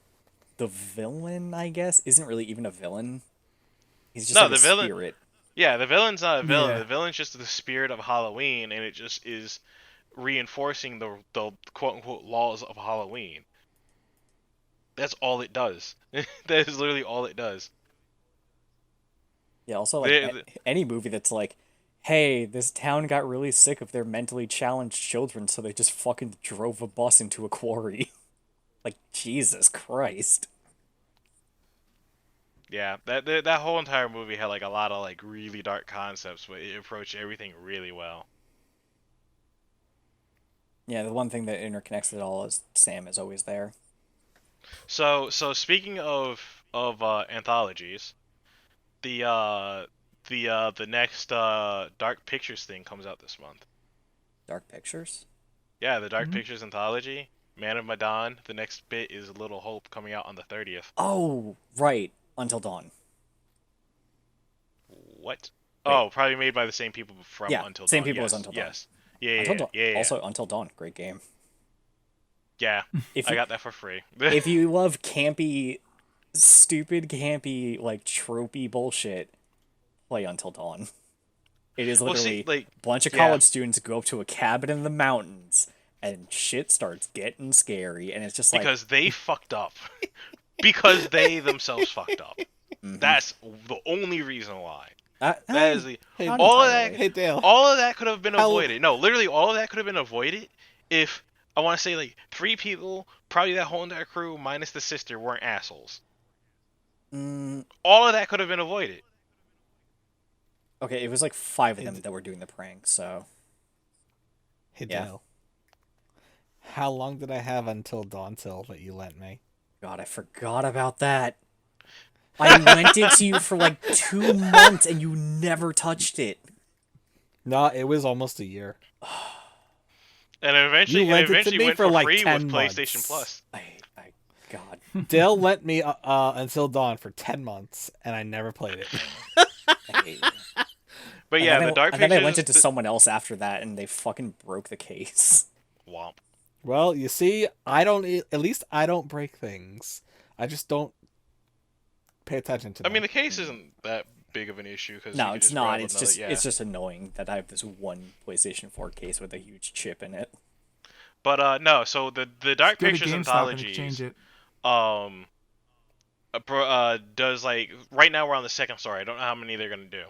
villain, I guess, isn't really even a villain. He's just No, like a the villain. spirit. Yeah, the villain's not a villain. Yeah. The villain's just the spirit of Halloween, and it just is reinforcing the quote unquote laws of Halloween. That's all it does. That is literally all it does. Yeah, also like The, any movie that's like, hey, this town got really sick of their mentally challenged children, so they just fucking drove a bus into a quarry. Like, Jesus Christ. yeah, that whole entire movie had like a lot of like really dark concepts, but it approached everything really well. Yeah, the one thing that interconnects it all is Sam is always there. So speaking of anthologies, the next Dark Pictures thing comes out this month. Dark Pictures? Yeah, the Dark Pictures anthology, Man of Medan. The next bit is Little Hope coming out on the 30th. Oh, right. Until Dawn. What? Wait. Oh, probably made by the same people from Yeah, Until Dawn. same people yes, as Until Dawn. yes. Yeah, yeah, Until Dawn. yeah, yeah. Also, Until Dawn, great game. Yeah, If I you, got that for free. if you love campy, stupid campy, like tropey bullshit, play Until Dawn. It is Well, see, literally like, a bunch of yeah. college students go up to a cabin in the mountains and shit starts getting scary, and it's just like Because they fucked up. Because they themselves fucked up. That's the only reason why. That is the not all of entirely. that. Hey Dale. All of that could have been How- avoided. No, literally, all of that could have been avoided if I want to say like 3 people, probably that whole entire crew minus the sister, weren't assholes. All of that could have been avoided. Okay, it was like 5 of them that were doing the prank, so Hey Yeah. Dale. How long did I have until Dawn till that you lent me? God, I forgot about that. I lent it to you for like 2 months and you never touched it. No, it was almost a year. And eventually, You lent it to me went for, for like, free 10 with PlayStation months. Plus. God, Dale lent me Until Dawn for 10 months, and I never played it. I hate it. But yeah, the Dark and Pictures. then I lent it to someone else after that and they fucking broke the case. Womp. Well, you see, at least I don't break things. I just don't pay attention to I them. mean, the case isn't that big of an issue because No, it's not. It's It's just annoying that I have this one PlayStation 4 case with a huge chip in it. But no, so the Dark Go to Pictures GameStop and anthologies exchange it. Does like right now we're on the second story. I don't know how many they're gonna do.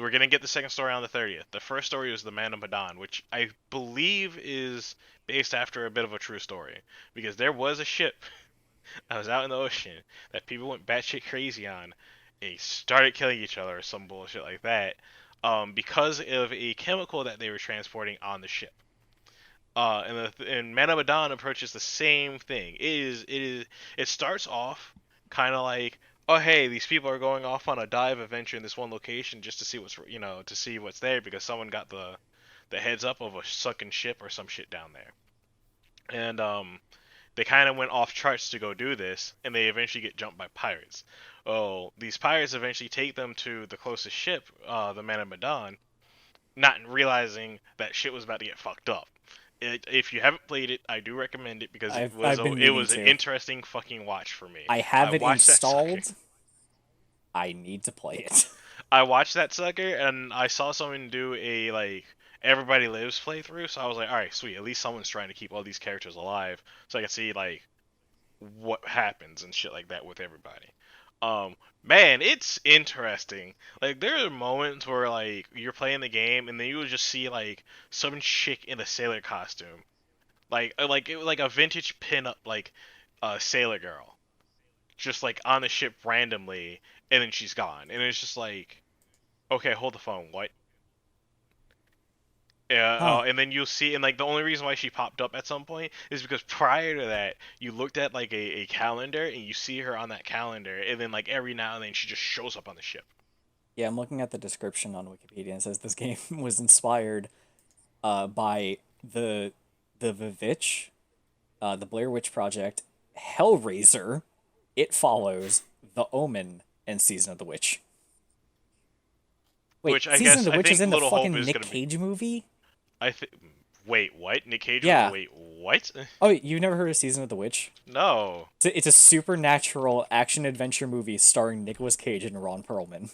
We're gonna get the second story on the 30th. The first story is the Man of Medan, which I believe is based after a bit of a true story because there was a ship that was out in the ocean that people went batshit crazy on. They started killing each other or some bullshit like that, because of a chemical that they were transporting on the ship. And Man of Medan approaches the same thing. It starts off kind of like, oh hey, these people are going off on a dive adventure in this one location just to see what's there because someone got the heads up of a sunken ship or some shit down there. And they kind of went off charts to go do this, and they eventually get jumped by pirates. Oh, these pirates eventually take them to the closest ship, the Man of Medan, not realizing that shit was about to get fucked up. If you haven't played it, I do recommend it because I've been it meaning was an to. interesting fucking watch for me. I have it watched that installed. sucker. I need to play it. I watched that sucker and I saw someone do a like Everybody Lives playthrough, so I was like, all right, sweet. At least someone's trying to keep all these characters alive, so I can see like what happens and shit like that with everybody. Man, it's interesting. Like there are moments where like you're playing the game and then you will just see like some chick in a sailor costume, like a vintage pinup like sailor girl, just like on the ship randomly, and then she's gone, and it's just like, okay, hold the phone, what? Yeah, Huh. and then you'll see, and like the only reason why she popped up at some point is because prior to that, you looked at like a calendar and you see her on that calendar, and then like every now and then she just shows up on the ship. Yeah, I'm looking at the description on Wikipedia and it says this game was inspired by the Vivitch, the Blair Witch Project, Hellraiser, It Follows, The Omen, and Season of the Witch. Wait, Which Season of the I Witch is think in the Little Hope fucking is Nick gonna be. Cage movie? I think. Wait, what? Nick Cage? Yeah. Wait, what? Oh, you've never heard of Season of the Witch? No. It's a supernatural action adventure movie starring Nicolas Cage and Ron Perlman.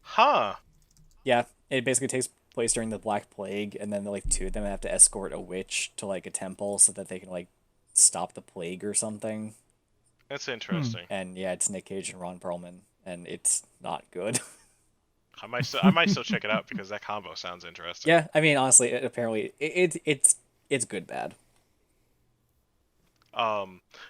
Huh. Yeah, it basically takes place during the Black Plague, and then like two of them have to escort a witch to like a temple so that they can like stop the plague or something. That's interesting. And yeah, it's Nick Cage and Ron Perlman, and it's not good. I might still check it out because that combo sounds interesting. Yeah, I mean honestly, it's good bad.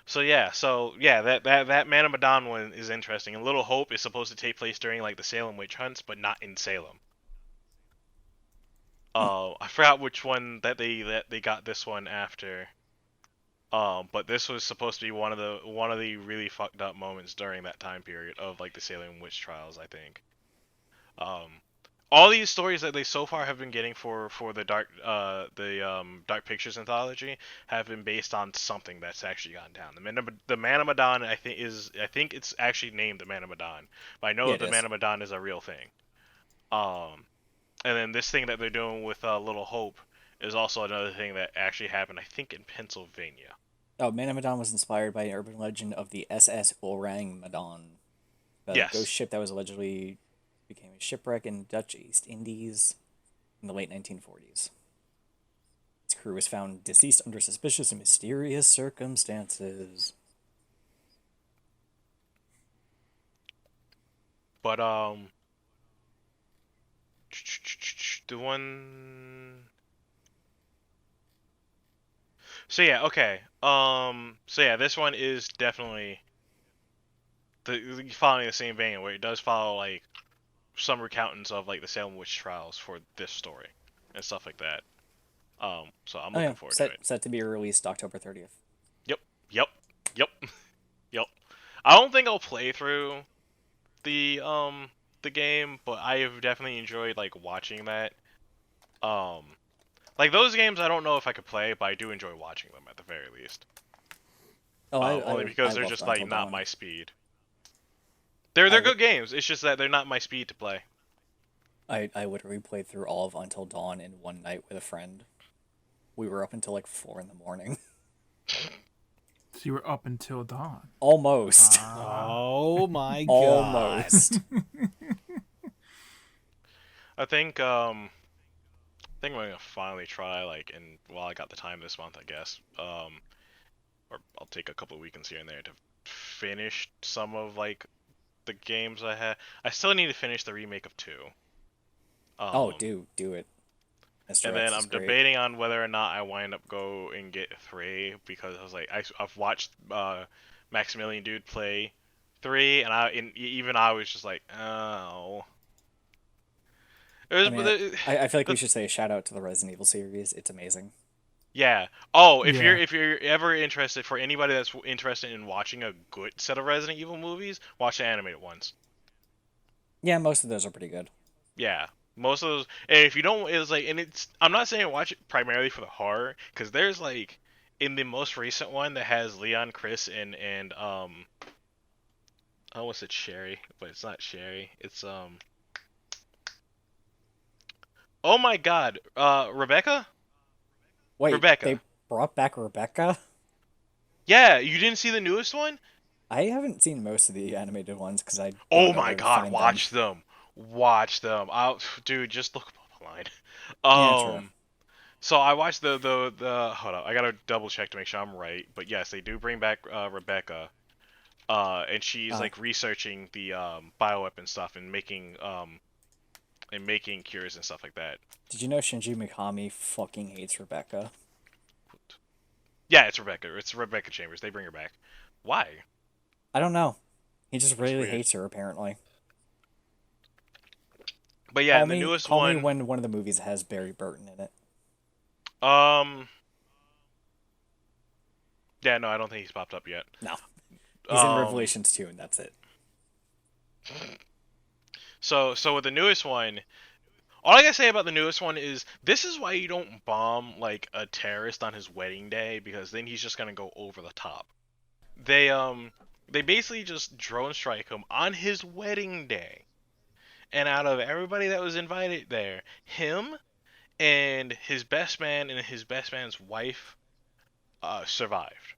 So yeah, that Man of Medan one is interesting. And Little Hope is supposed to take place during like the Salem witch hunts, but not in Salem. I forgot which one that they got this one after. But this was supposed to be one of the really fucked up moments during that time period of like the Salem witch trials, I think. All these stories that they so far have been getting for the Dark Pictures anthology have been based on something that's actually gone down. The Man of Medan I think it's actually named the Man of Medan, but I know Yeah, that the Man of Medan is a real thing. And then this thing that they're doing with Little Hope is also another thing that actually happened, I think, in Pennsylvania. Oh, Man of Medan was inspired by an urban legend of the SS Orang Medan, a Yes. ghost ship that was allegedly became a shipwreck in the Dutch East Indies in the late 1940s. Its crew was found deceased under suspicious and mysterious circumstances. But the one. So yeah, okay. So yeah, this one is definitely following the same vein where it does follow like some recountants of like the Salem witch trials for this story and stuff like that. So I'm looking forward to it. Set to be released October 30th. Yep, yep, yep, yep. I don't think I'll play through the game, but I have definitely enjoyed like watching that. Like those games, I don't know if I could play, but I do enjoy watching them at the very least. Oh, Only because I they're loved just Until like not Dawn. my speed. They're good games. It's just that they're not my speed to play. I literally played through all of Until Dawn in one night with a friend. We were up until like 4 in the morning. So you were up until dawn. Almost. Oh my god. Almost. I think I'm gonna finally try like while I got the time this month, I guess. Or I'll take a couple of weekends here and there to finish some of like the games I had. I still need to finish the remake of 2. Oh, do it. Mr. And X then is I'm great. debating on whether or not I wind up go and get 3 because I was like I've watched Maximilian Dude play 3 and even I was just like, oh. It was, I mean, I feel like we should say a shout out to the Resident Evil series. It's amazing. yeah. Oh, Yeah. if you're ever interested, for anybody that's interested in watching a good set of Resident Evil movies, watch the animated ones. Yeah, most of those are pretty good. Yeah. Most of those, and if you don't, it's like, and it's, I'm not saying watch it primarily for the horror, because there's like, in the most recent one that has Leon, Chris, and oh, what's it, Sherry? But it's not Sherry. It's oh my God, Rebecca? Wait, Rebecca. they brought back Rebecca? Yeah, you didn't see the newest one? I haven't seen most of the animated ones because I. Oh don't know my where to God, find watch them. Watch them. Dude, just look up online. Yeah, true. So I watched the hold up, I gotta double check to make sure I'm right. But yes, they do bring back Rebecca. And she's like researching the bioweapon stuff and making cures and stuff like that. Did you know Shinji Mikami fucking hates Rebecca? Yeah, it's Rebecca. It's Rebecca Chambers. They bring her back. Why? I don't know. He just really weird. hates her apparently. But yeah, Call the me, newest call me one. when one of the movies has Barry Burton in it. Um. Yeah, no, I don't think he's popped up yet. No, he's in Um. Revelations 2, and that's it. So with the newest one, all I gotta say about the newest one is this is why you don't bomb like a terrorist on his wedding day, because then he's just gonna go over the top. They basically just drone strike him on his wedding day, and out of everybody that was invited there, him and his best man and his best man's wife survived.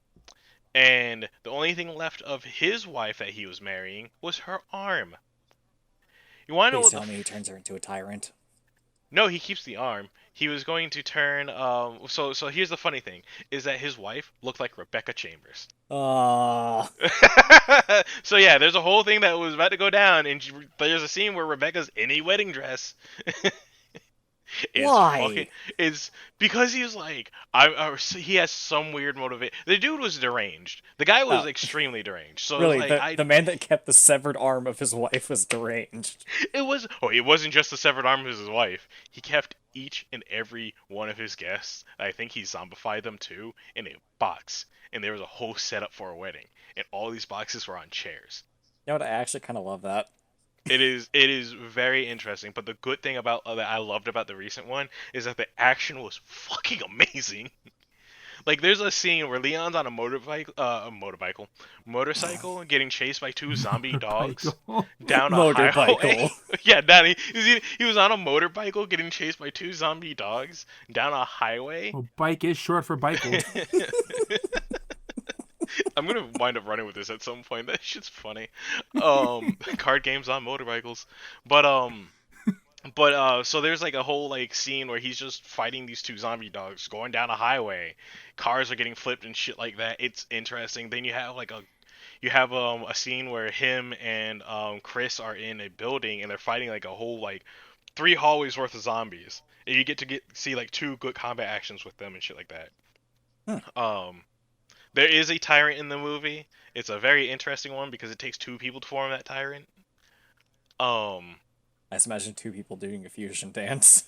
And the only thing left of his wife that he was marrying was her arm. You want to know Please what tell me he turns her into a tyrant. No, he keeps the arm. He was going to turn. So here's the funny thing: is that his wife looked like Rebecca Chambers. Uh, So yeah, there's a whole thing that was about to go down, and there's a scene where Rebecca's in a wedding dress. Why? It's because he's like, he has some weird motivation. The dude was deranged. The guy was Oh. extremely deranged. So really, it's like, the man that kept the severed arm of his wife was deranged. it was. Oh, it wasn't just the severed arm of his wife. He kept each and every one of his guests. I think he zombified them too in a box, and there was a whole setup for a wedding, and all these boxes were on chairs. You know what? I actually kind of love that. It is very interesting, but the good thing about that I loved about the recent one is that the action was fucking amazing. Like there's a scene where Leon's on a motorcycle getting chased by two zombie dogs down a highway. Yeah, he was on a motorcycle getting chased by two zombie dogs down a highway. Well, bike is short for bicycle. I'm gonna wind up running with this at some point. That shit's funny. Card games on motorcycles, but so there's like a whole like scene where he's just fighting these two zombie dogs going down a highway. Cars are getting flipped and shit like that. It's interesting. Then you have a scene where him and Chris are in a building and they're fighting like a whole like 3 hallways worth of zombies. And you get to see like 2 good combat actions with them and shit like that. There is a tyrant in the movie. It's a very interesting one because it takes 2 people to form that tyrant. I just imagine 2 people doing a fusion dance.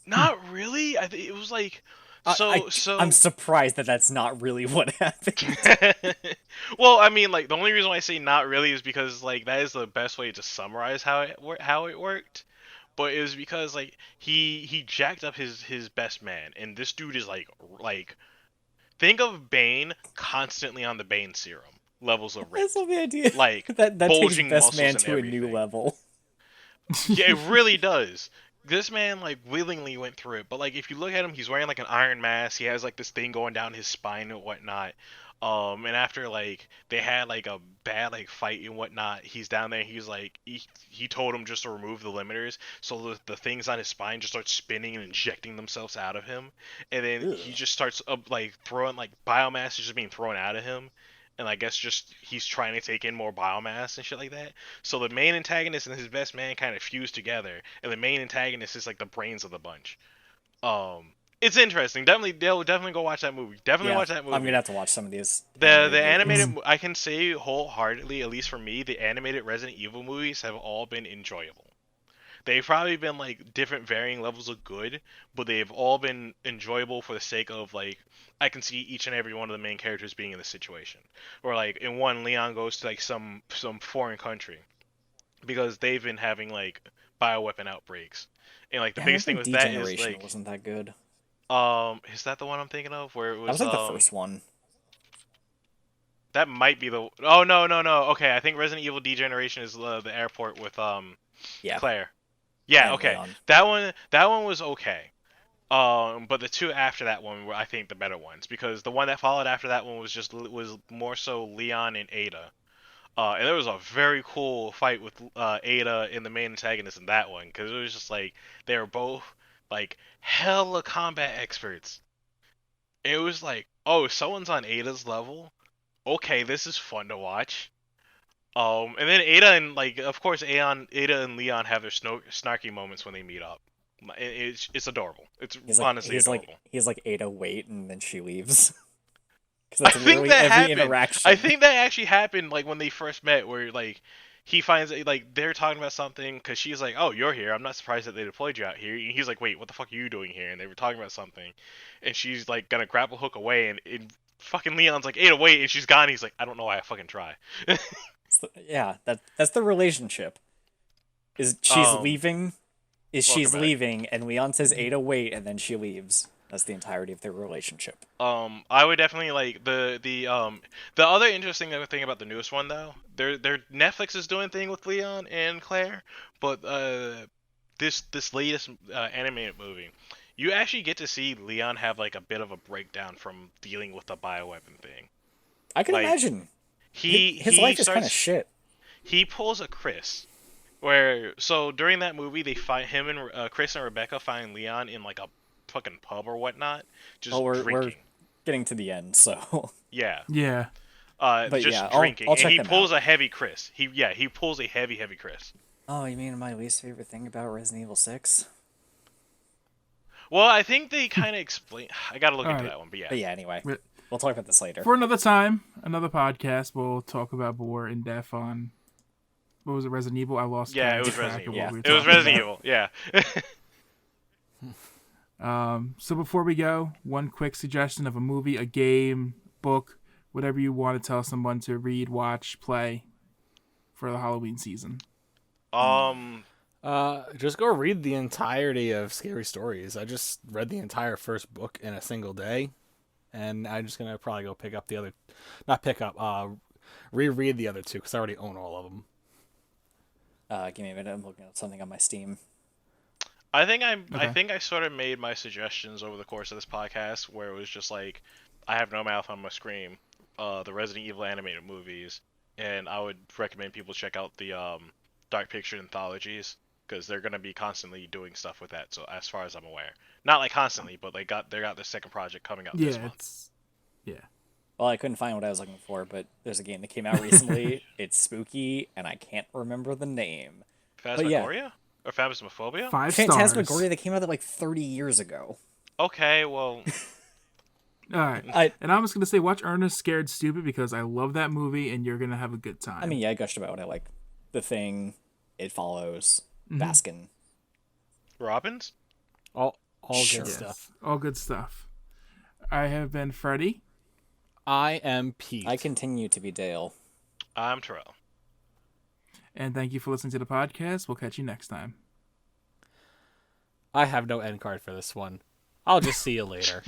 Not really. I think it was like I'm surprised that that's not really what happened. Well, I mean, like the only reason why I say not really is because like that is the best way to summarize how it worked. But it was because like he jacked up his best man, and this dude is like think of Bane constantly on the Bane serum levels of ripped. That's not the idea. Like that bulging takes best man muscles to and a new everything. level. Yeah, it really does. This man like willingly went through it, but like if you look at him, he's wearing like an iron mask. He has like this thing going down his spine and whatnot. And after like they had like a bad like fight and whatnot, he's down there. He's like he told him just to remove the limiters, so the things on his spine just start spinning and injecting themselves out of him, and then he just starts like throwing like biomass is just being thrown out of him. And I guess just he's trying to take in more biomass and shit like that. So the main antagonist and his best man kind of fuse together, and the main antagonist is like the brains of the bunch. It's interesting. Definitely go watch that movie. Watch that movie. I'm gonna have to watch some of these. The animated, I can say wholeheartedly, at least for me, the animated Resident Evil movies have all been enjoyable. They've probably been like different varying levels of good, but they've all been enjoyable for the sake of like I can see each and every one of the main characters being in the situation. Or like in one, Leon goes to like some foreign country because they've been having like bioweapon outbreaks, and like the biggest thing with that is like wasn't that good. Is that the one I'm thinking of where it was? That was like the first one. That might be the. Oh no. Okay, I think Resident Evil Degeneration is the airport with Claire. Yeah, And okay. Leon. That one was okay. But the 2 after that one were I think the better ones, because the one that followed after that one was more so Leon and Ada. And there was a very cool fight with Ada and the main antagonist in that one, because it was just like they were both like hella combat experts. It was like, oh, someone's on Ada's level. Okay, this is fun to watch. And then Ada and like, of course, Ada and Leon have their snarky moments when they meet up. It's adorable. It's honestly adorable. He's like Ada, wait, and then she leaves. I think that every happened. interaction. I think that actually happened like when they first met, where like he finds like they're talking about something because she's like, "Oh, you're here. I'm not surprised that they deployed you out here." And he's like, "Wait, what the fuck are you doing here?" And they were talking about something, and she's like gonna grapple hook away, and fucking Leon's like, "Hey, wait!" And she's gone. He's like, "I don't know why I fucking try." Yeah, that's the relationship. Is she's leaving? Is she's back. leaving? And Leon says Ada wait, and then she leaves. That's the entirety of their relationship. I would definitely like the other interesting thing about the newest one though. Their Netflix is doing a thing with Leon and Claire, but this latest animated movie, you actually get to see Leon have like a bit of a breakdown from dealing with the bioweapon thing. I can Like, imagine. His Life is kind of shit. He pulls a Chris, where so during that movie they find him and Chris and Rebecca find Leon in like a fucking pub or whatnot, just We're drinking. getting to the end, so Yeah. Yeah. But just yeah, drinking, I'll and check he them pulls out. a heavy Chris. He pulls a heavy Chris. Oh, you mean my least favorite thing about Resident Evil 6? Well, I think they kind of explain. I gotta look into Alright. that one, but yeah. But yeah, anyway, Re- we'll talk about this later. For another time, another podcast, we'll talk about more in depth on what was it, Resident Evil? I lost Yeah, track it was of Resident what Evil. we were It was talking Resident about. Evil. Yeah. So before we go, one quick suggestion of a movie, a game, book, whatever you want to tell someone to read, watch, play for the Halloween season. Just go read the entirety of Scary Stories. I just read the entire first book in a single day, and I'm just gonna probably go pick up the other, not pick up, reread the other two because I already own all of them. Give me a minute. I'm looking at something on my Steam. I Okay. think I sort of made my suggestions over the course of this podcast, where it was just like, I have no mouth on my scream, the Resident Evil animated movies, and I would recommend people check out the Dark Picture anthologies because they're gonna be constantly doing stuff with that. So as far as I'm aware, not like constantly, but they got their second project coming out this Yeah, month. Well, I couldn't find what I was looking for, but there's a game that came out recently. It's spooky, and I can't remember the name. yeah. Phantasmagoria or Phasmophobia? 5 stars. Phantasmagoria that came out like 30 years ago. Okay, well, All right. And I'm just going to say watch Ernest Scared Stupid because I love that movie and you're going to have a good time. I mean, yeah, I gushed about it. Like The Thing, It Follows, Baskin. Robbins. All Sure. good Yes. stuff. All good stuff. I have been Freddie. I am Pete. I continue to be Dale. I'm Terrell. And thank you for listening to the podcast. We'll catch you next time. I have no end card for this one. I'll just see you later.